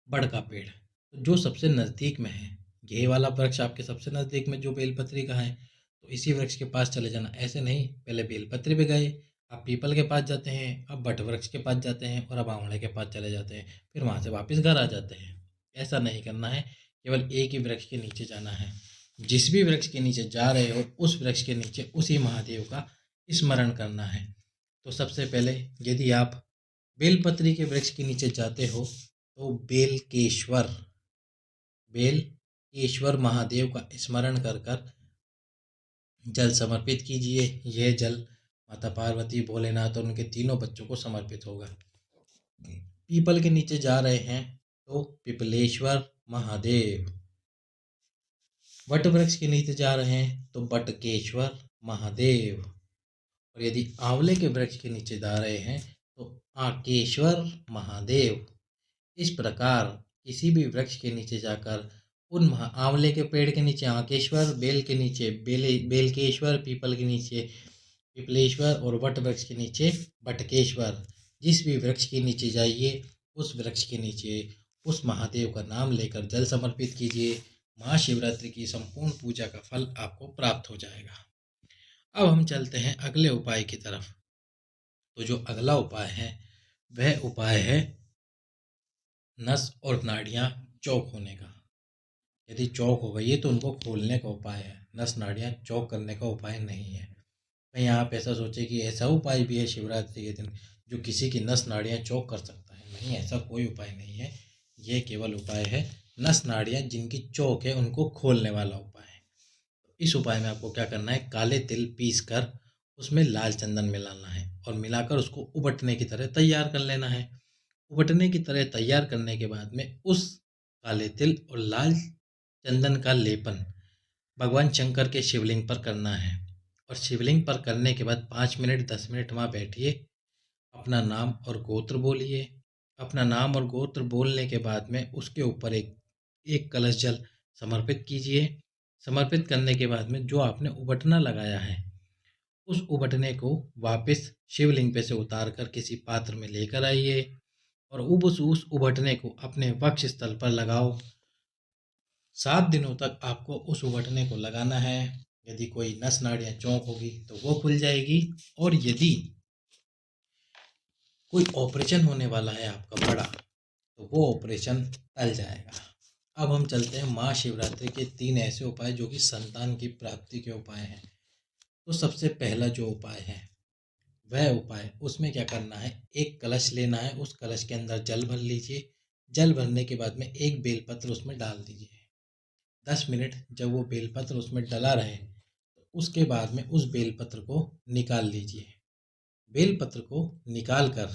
बड़ का पेड़। तो जो सबसे नज़दीक में है, ये वाला वृक्ष आपके सबसे नज़दीक में जो बेलपत्री का है, तो इसी वृक्ष के पास चले जाना। ऐसे नहीं, पहले बेलपत्री पे गए, अब पीपल के पास जाते हैं, अब बट वृक्ष के पास जाते हैं और अब आंवले के पास चले जाते हैं, फिर वहाँ से वापस घर आ जाते हैं। ऐसा नहीं करना है, केवल एक ही वृक्ष के नीचे जाना है। जिस भी वृक्ष के नीचे जा रहे हो उस वृक्ष के नीचे उसी महादेव का स्मरण करना है। तो सबसे पहले यदि आप बेलपत्री के वृक्ष के नीचे जाते हो तो बेलकेश्वर महादेव का स्मरण कर कर जल समर्पित कीजिए। यह जल माता पार्वती, भोलेनाथ और उनके तीनों बच्चों को समर्पित होगा। पीपल के नीचे जा रहे हैं तो पिपलेश्वर महादेव, वट वृक्ष के नीचे जा रहे हैं तो बटकेश्वर महादेव, और यदि आंवले के वृक्ष के नीचे जा रहे हैं तो आकेश्वर महादेव। इस प्रकार किसी भी वृक्ष के नीचे जाकर उन आंवले के पेड़ के नीचे आकेश्वर, बेल के नीचे बेलकेश्वर, पीपल के नीचे पिपलेश्वर और वट वृक्ष के नीचे बटकेश्वर, जिस भी वृक्ष के नीचे जाइए उस वृक्ष के नीचे उस महादेव का नाम लेकर जल समर्पित कीजिए। महाशिवरात्रि की संपूर्ण पूजा का फल आपको प्राप्त हो जाएगा। अब हम चलते हैं अगले उपाय की तरफ। तो जो अगला उपाय है वह उपाय है नस और नाड़ियाँ चौक होने का। यदि चौक हो गई है तो उनको खोलने का उपाय है, नस नाड़ियाँ चौक करने का उपाय नहीं है। कहीं आप ऐसा सोचे कि ऐसा उपाय भी है शिवरात्रि के दिन जो किसी की नस नाड़ियाँ चौक कर सकता है, नहीं, ऐसा कोई उपाय नहीं है। यह केवल उपाय है नस नाड़ियाँ जिनकी चौक है उनको खोलने वाला उपाय है। इस उपाय में आपको क्या करना है, काले तिल पीस कर उसमें लाल चंदन मिलाना है और मिलाकर उसको उबटने की तरह तैयार कर लेना है। उबटने की तरह तैयार करने के बाद में उस काले तिल और लाल चंदन का लेपन भगवान शंकर के शिवलिंग पर करना है। और शिवलिंग पर करने के बाद 5 मिनट 10 मिनट वहाँ बैठिए, अपना नाम और गोत्र बोलिए। अपना नाम और गोत्र बोलने के बाद में उसके ऊपर एक एक कलश जल समर्पित कीजिए। समर्पित करने के बाद में जो आपने उबटना लगाया है उस उबटने को वापस शिवलिंग पे से उतार कर किसी पात्र में लेकर आइए और उस उबटने को अपने वक्ष स्थल पर लगाओ। 7 दिनों तक आपको उस उबटने को लगाना है। यदि कोई नस नाड़ियाँ चौक होगी तो वो खुल जाएगी, और यदि कोई ऑपरेशन होने वाला है आपका बड़ा तो वो ऑपरेशन टल जाएगा। अब हम चलते हैं महाशिवरात्रि के 3 ऐसे उपाय जो कि संतान की प्राप्ति के उपाय हैं। तो सबसे पहला जो उपाय है वह उपाय, उसमें क्या करना है, एक कलश लेना है, उस कलश के अंदर जल भर लीजिए। जल भरने के बाद में एक बेलपत्र उसमें डाल दीजिए। 10 मिनट जब वो बेलपत्र उसमें डला रहे तो उसके बाद में उस बेलपत्र को निकाल लीजिए। बेलपत्र को निकाल कर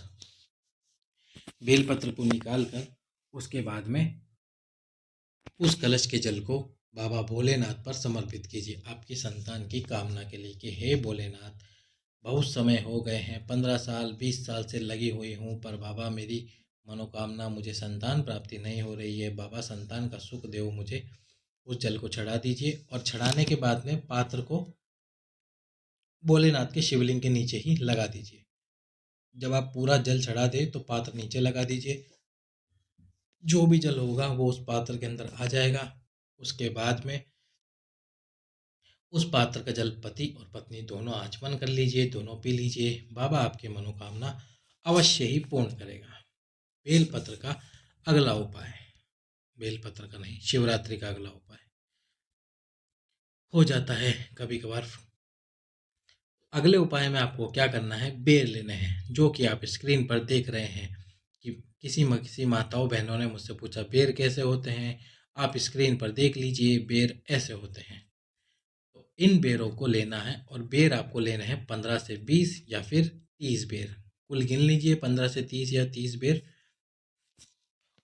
उसके बाद में उस कलश के जल को बाबा भोलेनाथ पर समर्पित कीजिए आपकी संतान की कामना के लिए कि हे भोलेनाथ, बहुत समय हो गए हैं, 15 साल 20 साल से लगी हुई हूँ, पर बाबा मेरी मनोकामना, मुझे संतान प्राप्ति नहीं हो रही है। बाबा संतान का सुख देव मुझे। उस जल को चढ़ा दीजिए और चढ़ाने के बाद में पात्र को भोलेनाथ के शिवलिंग के नीचे ही लगा दीजिए। जब आप पूरा जल चढ़ा दें तो पात्र नीचे लगा दीजिए। जो भी जल होगा वो उस पात्र के अंदर आ जाएगा। उसके बाद में उस पात्र का जल पति और पत्नी दोनों आचमन कर लीजिए, दोनों पी लीजिए। बाबा आपकी मनोकामना अवश्य ही पूर्ण करेगा। बेलपत्र का अगला उपाय, बेलपत्र का नहीं, शिवरात्रि का अगला उपाय हो जाता है कभी कभार। अगले उपाय में आपको क्या करना है, बेर लेने हैं, जो कि आप स्क्रीन पर देख रहे हैं कि किसी माताओं बहनों ने मुझसे पूछा बेर कैसे होते हैं। आप स्क्रीन पर देख लीजिए, बेर ऐसे होते हैं। तो इन बेरों को लेना है और बेर आपको लेने हैं 15 से 20 या फिर 30 बेर। कुल गिन लीजिए 15 से 30 या 30 बेर।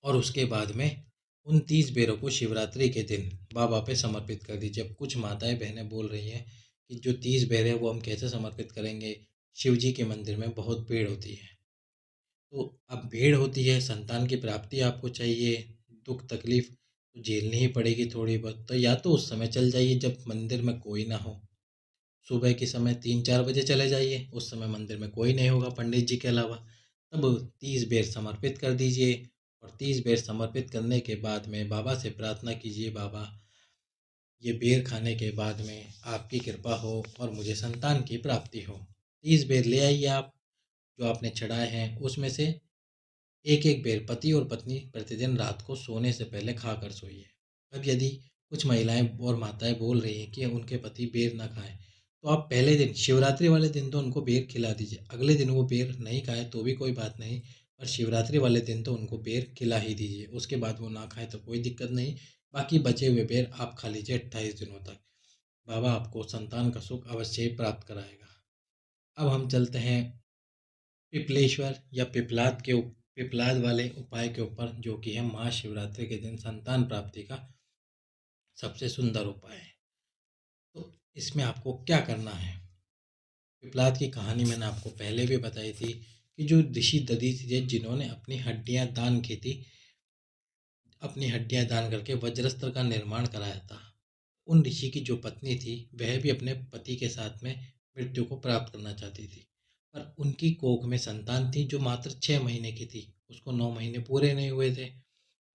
और उसके बाद में उन 30 बेरों को शिवरात्रि के दिन बाबा पे समर्पित कर दीजिए। अब कुछ माताएं बहनें बोल रही हैं कि जो 30 बेर है वो हम कैसे समर्पित करेंगे, शिव जी के मंदिर में बहुत भीड़ होती है। तो अब भीड़ होती है, संतान की प्राप्ति आपको चाहिए, दुख तकलीफ, तो झेलनी ही पड़ेगी थोड़ी बहुत। तो या तो उस समय चल जाइए जब मंदिर में कोई ना हो, सुबह के समय 3-4 बजे चले जाइए, उस समय मंदिर में कोई नहीं होगा पंडित जी के अलावा। तब 30 बेर समर्पित कर दीजिए और 30 बेर समर्पित करने के बाद में बाबा से प्रार्थना कीजिए, बाबा ये बेर खाने के बाद में आपकी कृपा हो और मुझे संतान की प्राप्ति हो। 30 बेर ले आइए आप, जो आपने चढ़ाए हैं उसमें से एक एक बेर पति और पत्नी प्रतिदिन रात को सोने से पहले खाकर सोइए। अब यदि कुछ महिलाएं और माताएं बोल रही हैं कि उनके पति बेर ना खाएं, तो आप पहले दिन शिवरात्रि वाले दिन तो उनको बेर खिला दीजिए। अगले दिन वो बेर नहीं खाए तो भी कोई बात नहीं, पर शिवरात्रि वाले दिन तो उनको बेर खिला ही दीजिए। उसके बाद वो ना खाए तो कोई दिक्कत नहीं, बाकी बचे हुए बेर आप खा लीजिए 28 दिनों तक। बाबा आपको संतान का सुख अवश्य ही प्राप्त कराएगा। अब हम चलते हैं पिपलेश्वर या पिपलाद वाले उपाय के ऊपर, जो कि है महाशिवरात्रि के दिन संतान प्राप्ति का सबसे सुंदर उपाय है। तो इसमें आपको क्या करना है? पिपलाद की कहानी मैंने आपको पहले भी बताई थी कि जो ऋषि दधीचि थे जिन्होंने अपनी हड्डियां दान करके वज्रस्त्र का निर्माण कराया था, उन ऋषि की जो पत्नी थी वह भी अपने पति के साथ में मृत्यु को प्राप्त करना चाहती थी, पर उनकी कोख में संतान थी जो मात्र 6 महीने की थी। उसको 9 महीने पूरे नहीं हुए थे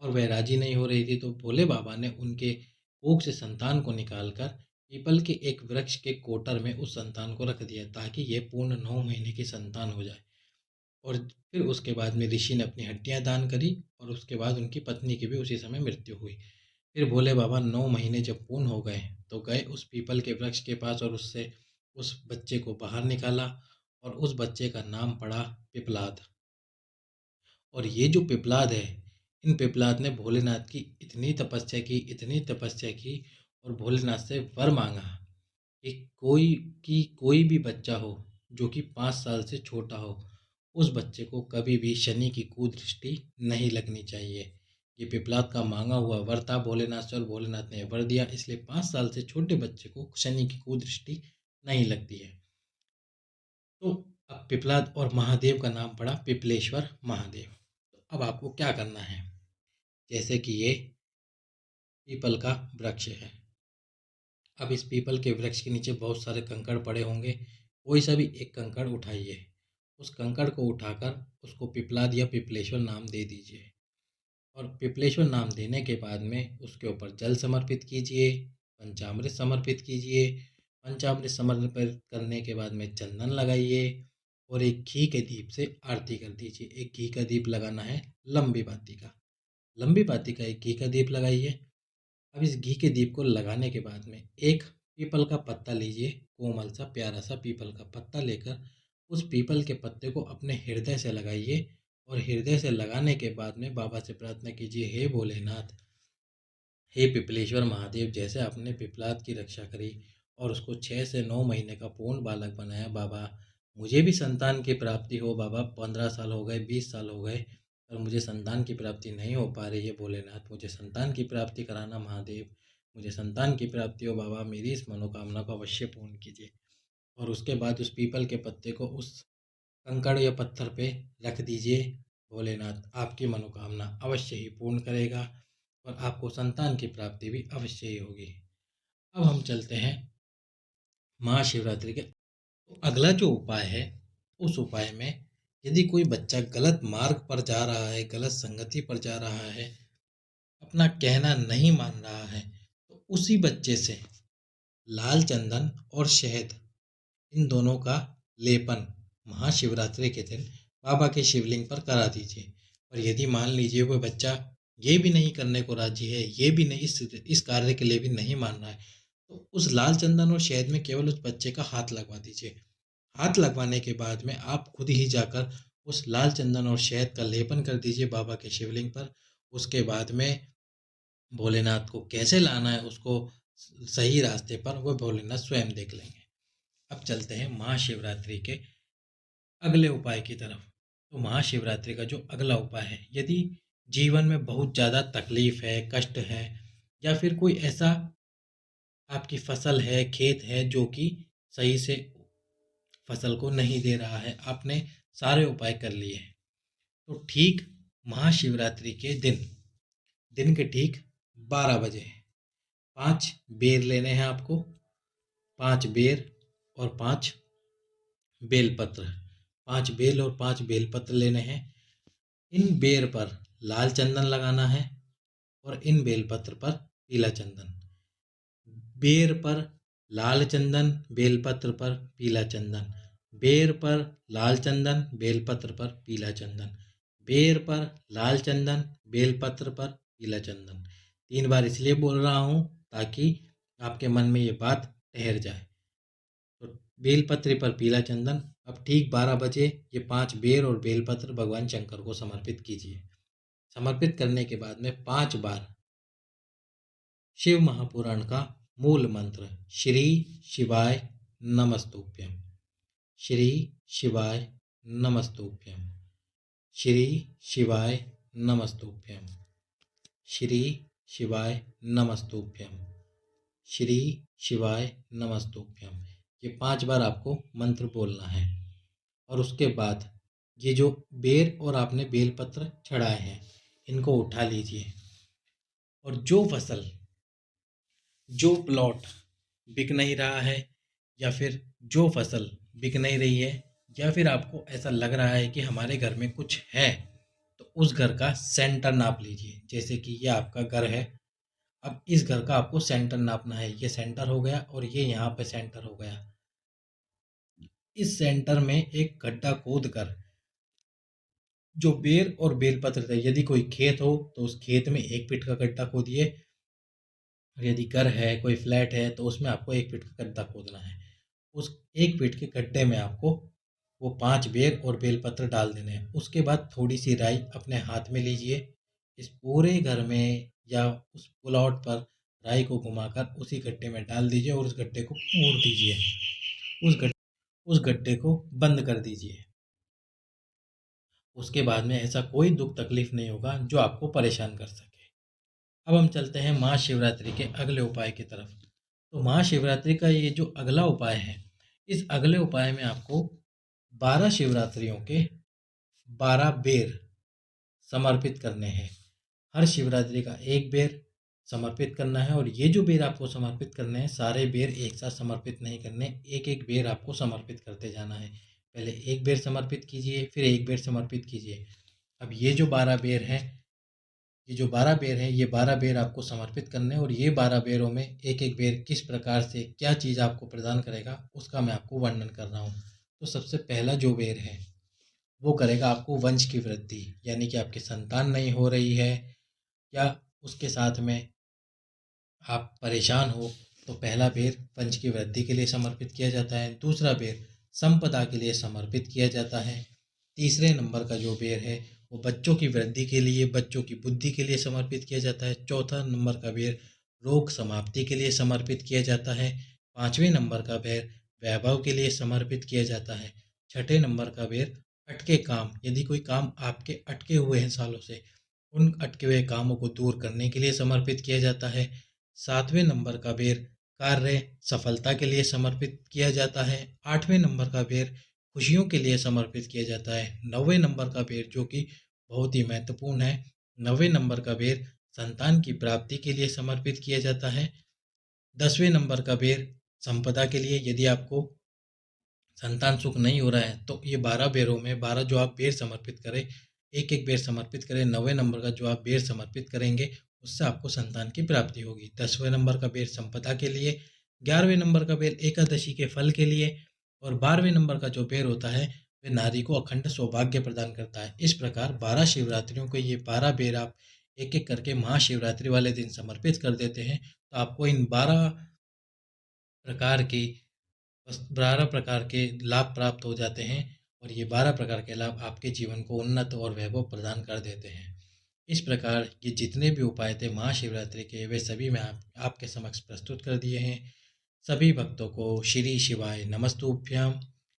और वह राजी नहीं हो रही थी। तो भोले बाबा ने उनके कोख से संतान को निकालकर पीपल के एक वृक्ष के कोटर में उस संतान को रख दिया, ताकि यह पूर्ण 9 महीने की संतान हो जाए। और फिर उसके बाद में ऋषि ने अपनी हड्डियां दान करी और उसके बाद उनकी पत्नी की भी उसी समय मृत्यु हुई। फिर भोले बाबा 9 महीने जब पूर्ण हो गए तो गए उस पीपल के वृक्ष के पास और उससे उस बच्चे को बाहर निकाला और उस बच्चे का नाम पड़ा पिपलाद। और ये जो पिपलाद है, इन पिपलाद ने भोलेनाथ की इतनी तपस्या की और भोलेनाथ से वर मांगा कि कोई भी बच्चा हो जो कि 5 साल से छोटा हो, उस बच्चे को कभी भी शनि की कुदृष्टि नहीं लगनी चाहिए। ये पिपलाद का मांगा हुआ वर था भोलेनाथ से और भोलेनाथ ने वर दिया, इसलिए 5 साल से छोटे बच्चे को शनि की कुदृष्टि नहीं लगती है। तो अब पिपलाद और महादेव का नाम पड़ा पिपलेश्वर महादेव। तो अब आपको क्या करना है? जैसे कि ये पीपल का वृक्ष है, अब इस पीपल के वृक्ष के नीचे बहुत सारे कंकड़ पड़े होंगे। कोई सा भी एक कंकड़ उठाइए, उस कंकड़ को उठाकर उसको पिपलाद या पिपलेश्वर नाम दे दीजिए और पिपलेश्वर नाम देने के बाद में उसके ऊपर जल समर्पित कीजिए, पंचामृत समर्पित कीजिए। पंचामृत समर्पित करने के बाद में चंदन लगाइए और एक घी के दीप से आरती कर दीजिए। एक घी का दीप लगाना है लंबी बाती का, लंबी बाती का एक घी का दीप लगाइए। अब इस घी के दीप को लगाने के बाद में एक पीपल का पत्ता लीजिए, कोमल सा प्यारा सा पीपल का पत्ता लेकर उस पीपल के पत्ते को अपने हृदय से लगाइए और हृदय से लगाने के बाद में बाबा से प्रार्थना कीजिए, हे भोलेनाथ, हे पिपलेश्वर महादेव, जैसे आपने पिपलाद की रक्षा करी और उसको 6 से 9 महीने का पूर्ण बालक बनाया, बाबा मुझे भी संतान की प्राप्ति हो। बाबा 15 साल हो गए, 20 साल हो गए, पर मुझे संतान की प्राप्ति नहीं हो पा रही है। भोलेनाथ, मुझे संतान की प्राप्ति कराना महादेव, मुझे संतान की प्राप्ति हो बाबा, मेरी इस मनोकामना को अवश्य पूर्ण कीजिए। और उसके बाद उस पीपल के पत्ते को उस कंकड़ या पत्थर पे रख दीजिए। भोलेनाथ आपकी मनोकामना अवश्य ही पूर्ण करेगा और आपको संतान की प्राप्ति भी अवश्य ही होगी। अब हम चलते हैं महाशिवरात्रि के अगला जो उपाय है, उस उपाय में यदि कोई बच्चा गलत मार्ग पर जा रहा है, गलत संगति पर जा रहा है, अपना कहना नहीं मान रहा है, तो उसी बच्चे से लाल चंदन और शहद, इन दोनों का लेपन महाशिवरात्रि के दिन बाबा के शिवलिंग पर करा दीजिए। और यदि मान लीजिए वो बच्चा ये भी नहीं करने को राजी है, ये भी नहीं, इस कार्य के लिए भी नहीं मान रहा है, तो उस लाल चंदन और शहद में केवल उस बच्चे का हाथ लगवा दीजिए। हाथ लगवाने के बाद में आप खुद ही जाकर उस लाल चंदन और शहद का लेपन कर दीजिए बाबा के शिवलिंग पर। उसके बाद में भोलेनाथ को कैसे लाना है उसको सही रास्ते पर वो भोलेनाथ स्वयं देख लेंगे। अब चलते हैं महाशिवरात्रि के अगले उपाय की तरफ। तो महाशिवरात्रि का जो अगला उपाय है, यदि जीवन में बहुत ज़्यादा तकलीफ है, कष्ट है, या फिर कोई ऐसा आपकी फसल है, खेत है जो कि सही से फसल को नहीं दे रहा है, आपने सारे उपाय कर लिए हैं, तो ठीक महाशिवरात्रि के दिन, दिन के ठीक 12 बजे 5 बेर लेने हैं आपको, 5 बेर और 5 बेलपत्र, 5 बेल और 5 बेलपत्र लेने हैं। इन बेर पर लाल चंदन लगाना है और इन बेलपत्र पर पीला चंदन। बेर पर लाल चंदन, बेलपत्र पर पीला चंदन। बेर पर लाल चंदन, बेलपत्र पर पीला चंदन। बेर पर लाल चंदन, बेलपत्र पर पीला चंदन। 3 बार इसलिए बोल रहा हूँ ताकि आपके मन में ये बात ठहर जाए। तो बेलपत्र पर पीला चंदन। अब ठीक 12 बजे ये 5 बेर और बेलपत्र भगवान शंकर को समर्पित कीजिए। समर्पित करने के बाद में 5 बार शिव महापुराण का मूल मंत्र श्री शिवाय नमस्तुभ्यम, श्री शिवाय नमस्तुभ्यम, श्री शिवाय नमस्तुभ्यम, श्री शिवाय नमस्तुभ्यम, श्री शिवाय नमस्तुभ्यम, ये 5 बार आपको मंत्र बोलना है। और उसके बाद ये जो बेर और आपने बेलपत्र चढ़ाए हैं इनको उठा लीजिए और जो फसल, जो प्लॉट बिक नहीं रहा है या फिर जो फसल बिक नहीं रही है या फिर आपको ऐसा लग रहा है कि हमारे घर में कुछ है, तो उस घर का सेंटर नाप लीजिए। जैसे कि ये आपका घर है, अब इस घर का आपको सेंटर नापना है। ये सेंटर हो गया और ये यहाँ पे सेंटर हो गया। इस सेंटर में एक गड्ढा खोद कर जो बेर और बेलपत्र थे, यदि कोई खेत हो तो उस खेत में 1 फीट का गड्ढा खोदिए। और यदि घर है, कोई फ्लैट है, तो उसमें आपको 1 फीट का गड्ढा खोदना है। उस 1 फीट के गड्ढे में आपको वो 5 बेर और बेलपत्र डाल देने हैं। उसके बाद थोड़ी सी राई अपने हाथ में लीजिए। इस पूरे घर में या उस प्लॉट पर राई को घुमाकर उसी गड्ढे में डाल दीजिए और उस गड्ढे को पूर दीजिए। उस गड्ढे को बंद कर दीजिए। उसके बाद में ऐसा कोई दुख तकलीफ नहीं होगा जो आपको परेशान कर सके। अब हम चलते हैं महाशिवरात्रि के अगले उपाय की तरफ। तो महाशिवरात्रि का ये जो अगला उपाय है, इस अगले उपाय में आपको 12 शिवरात्रियों के 12 बेर समर्पित करने हैं। हर शिवरात्रि का 1 बेर समर्पित करना है और ये जो बेर आपको समर्पित करने हैं, सारे बेर एक साथ समर्पित नहीं करने, एक एक बेर आपको समर्पित करते जाना है। पहले 1 बेर समर्पित कीजिए, फिर 1 बेर समर्पित कीजिए। अब ये जो 12 बेर हैं, ये 12 बेर आपको समर्पित करने हैं और ये 12 बेरों में एक एक बेर किस प्रकार से क्या चीज़ आपको प्रदान करेगा उसका मैं आपको वर्णन कर रहा हूँ। तो सबसे पहला जो बेर है वो करेगा आपको वंश की वृद्धि, यानी कि आपकी संतान नहीं हो रही है या उसके साथ में आप परेशान हो, तो पहला बेर वंश की वृद्धि के लिए समर्पित किया जाता है। दूसरा बेर संपदा के लिए समर्पित किया जाता है। तीसरे नंबर का जो बेर है वो बच्चों की वृद्धि के लिए, बच्चों की बुद्धि के लिए समर्पित किया जाता है। चौथा नंबर का बेर रोग समाप्ति के लिए समर्पित किया जाता है। 5वें नंबर का बेर वैभव के लिए समर्पित किया जाता है। 6ठे नंबर का बेर अटके काम, यदि कोई काम आपके अटके हुए हैं सालों से, उन अटके हुए कामों को दूर करने के लिए समर्पित किया जाता है। 7वें नंबर का बेर कार्य सफलता के लिए समर्पित किया जाता है। 8वें नंबर का बेर खुशियों के लिए समर्पित किया जाता है। 9वें नंबर का बेर जो कि बहुत ही महत्वपूर्ण है, 9वें नंबर का बेर संतान की प्राप्ति के लिए समर्पित किया जाता है। 10वें नंबर का बेर संपदा के लिए, यदि आपको संतान सुख नहीं हो रहा है तो ये 12 बेरों में 12 जो आप बेर समर्पित करें, एक एक बेर समर्पित करें। 9वें नंबर का जो आप बेर समर्पित करेंगे उससे आपको संतान की प्राप्ति होगी। 10वें नंबर का बेर संपदा के लिए, 11वें नंबर का बेर एकादशी के फल के लिए और 12वें नंबर का जो बेर होता है वह नारी को अखंड सौभाग्य प्रदान करता है। इस प्रकार 12 शिवरात्रियों को ये 12 बेर आप एक एक करके महाशिवरात्रि वाले दिन समर्पित कर देते हैं, तो आपको इन प्रकार की 12 प्रकार के लाभ प्राप्त हो जाते हैं और ये 12 प्रकार के लाभ आपके जीवन को उन्नत और वैभव प्रदान कर देते हैं। इस प्रकार ये जितने भी उपाय थे महाशिवरात्रि के, वे सभी मैं आपके समक्ष प्रस्तुत कर दिए हैं। सभी भक्तों को श्री शिवाय नमस्तुभ्यम।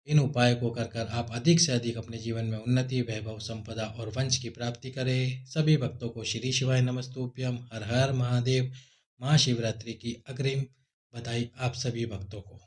इन उपाय को कर कर आप अधिक से अधिक अपने जीवन में उन्नति, वैभव, संपदा और वंश की प्राप्ति करें। सभी भक्तों को श्री शिवाय नमस्तुभ्यम। हर हर महादेव। महाशिवरात्रि की अग्रिम बधाई आप सभी भक्तों को।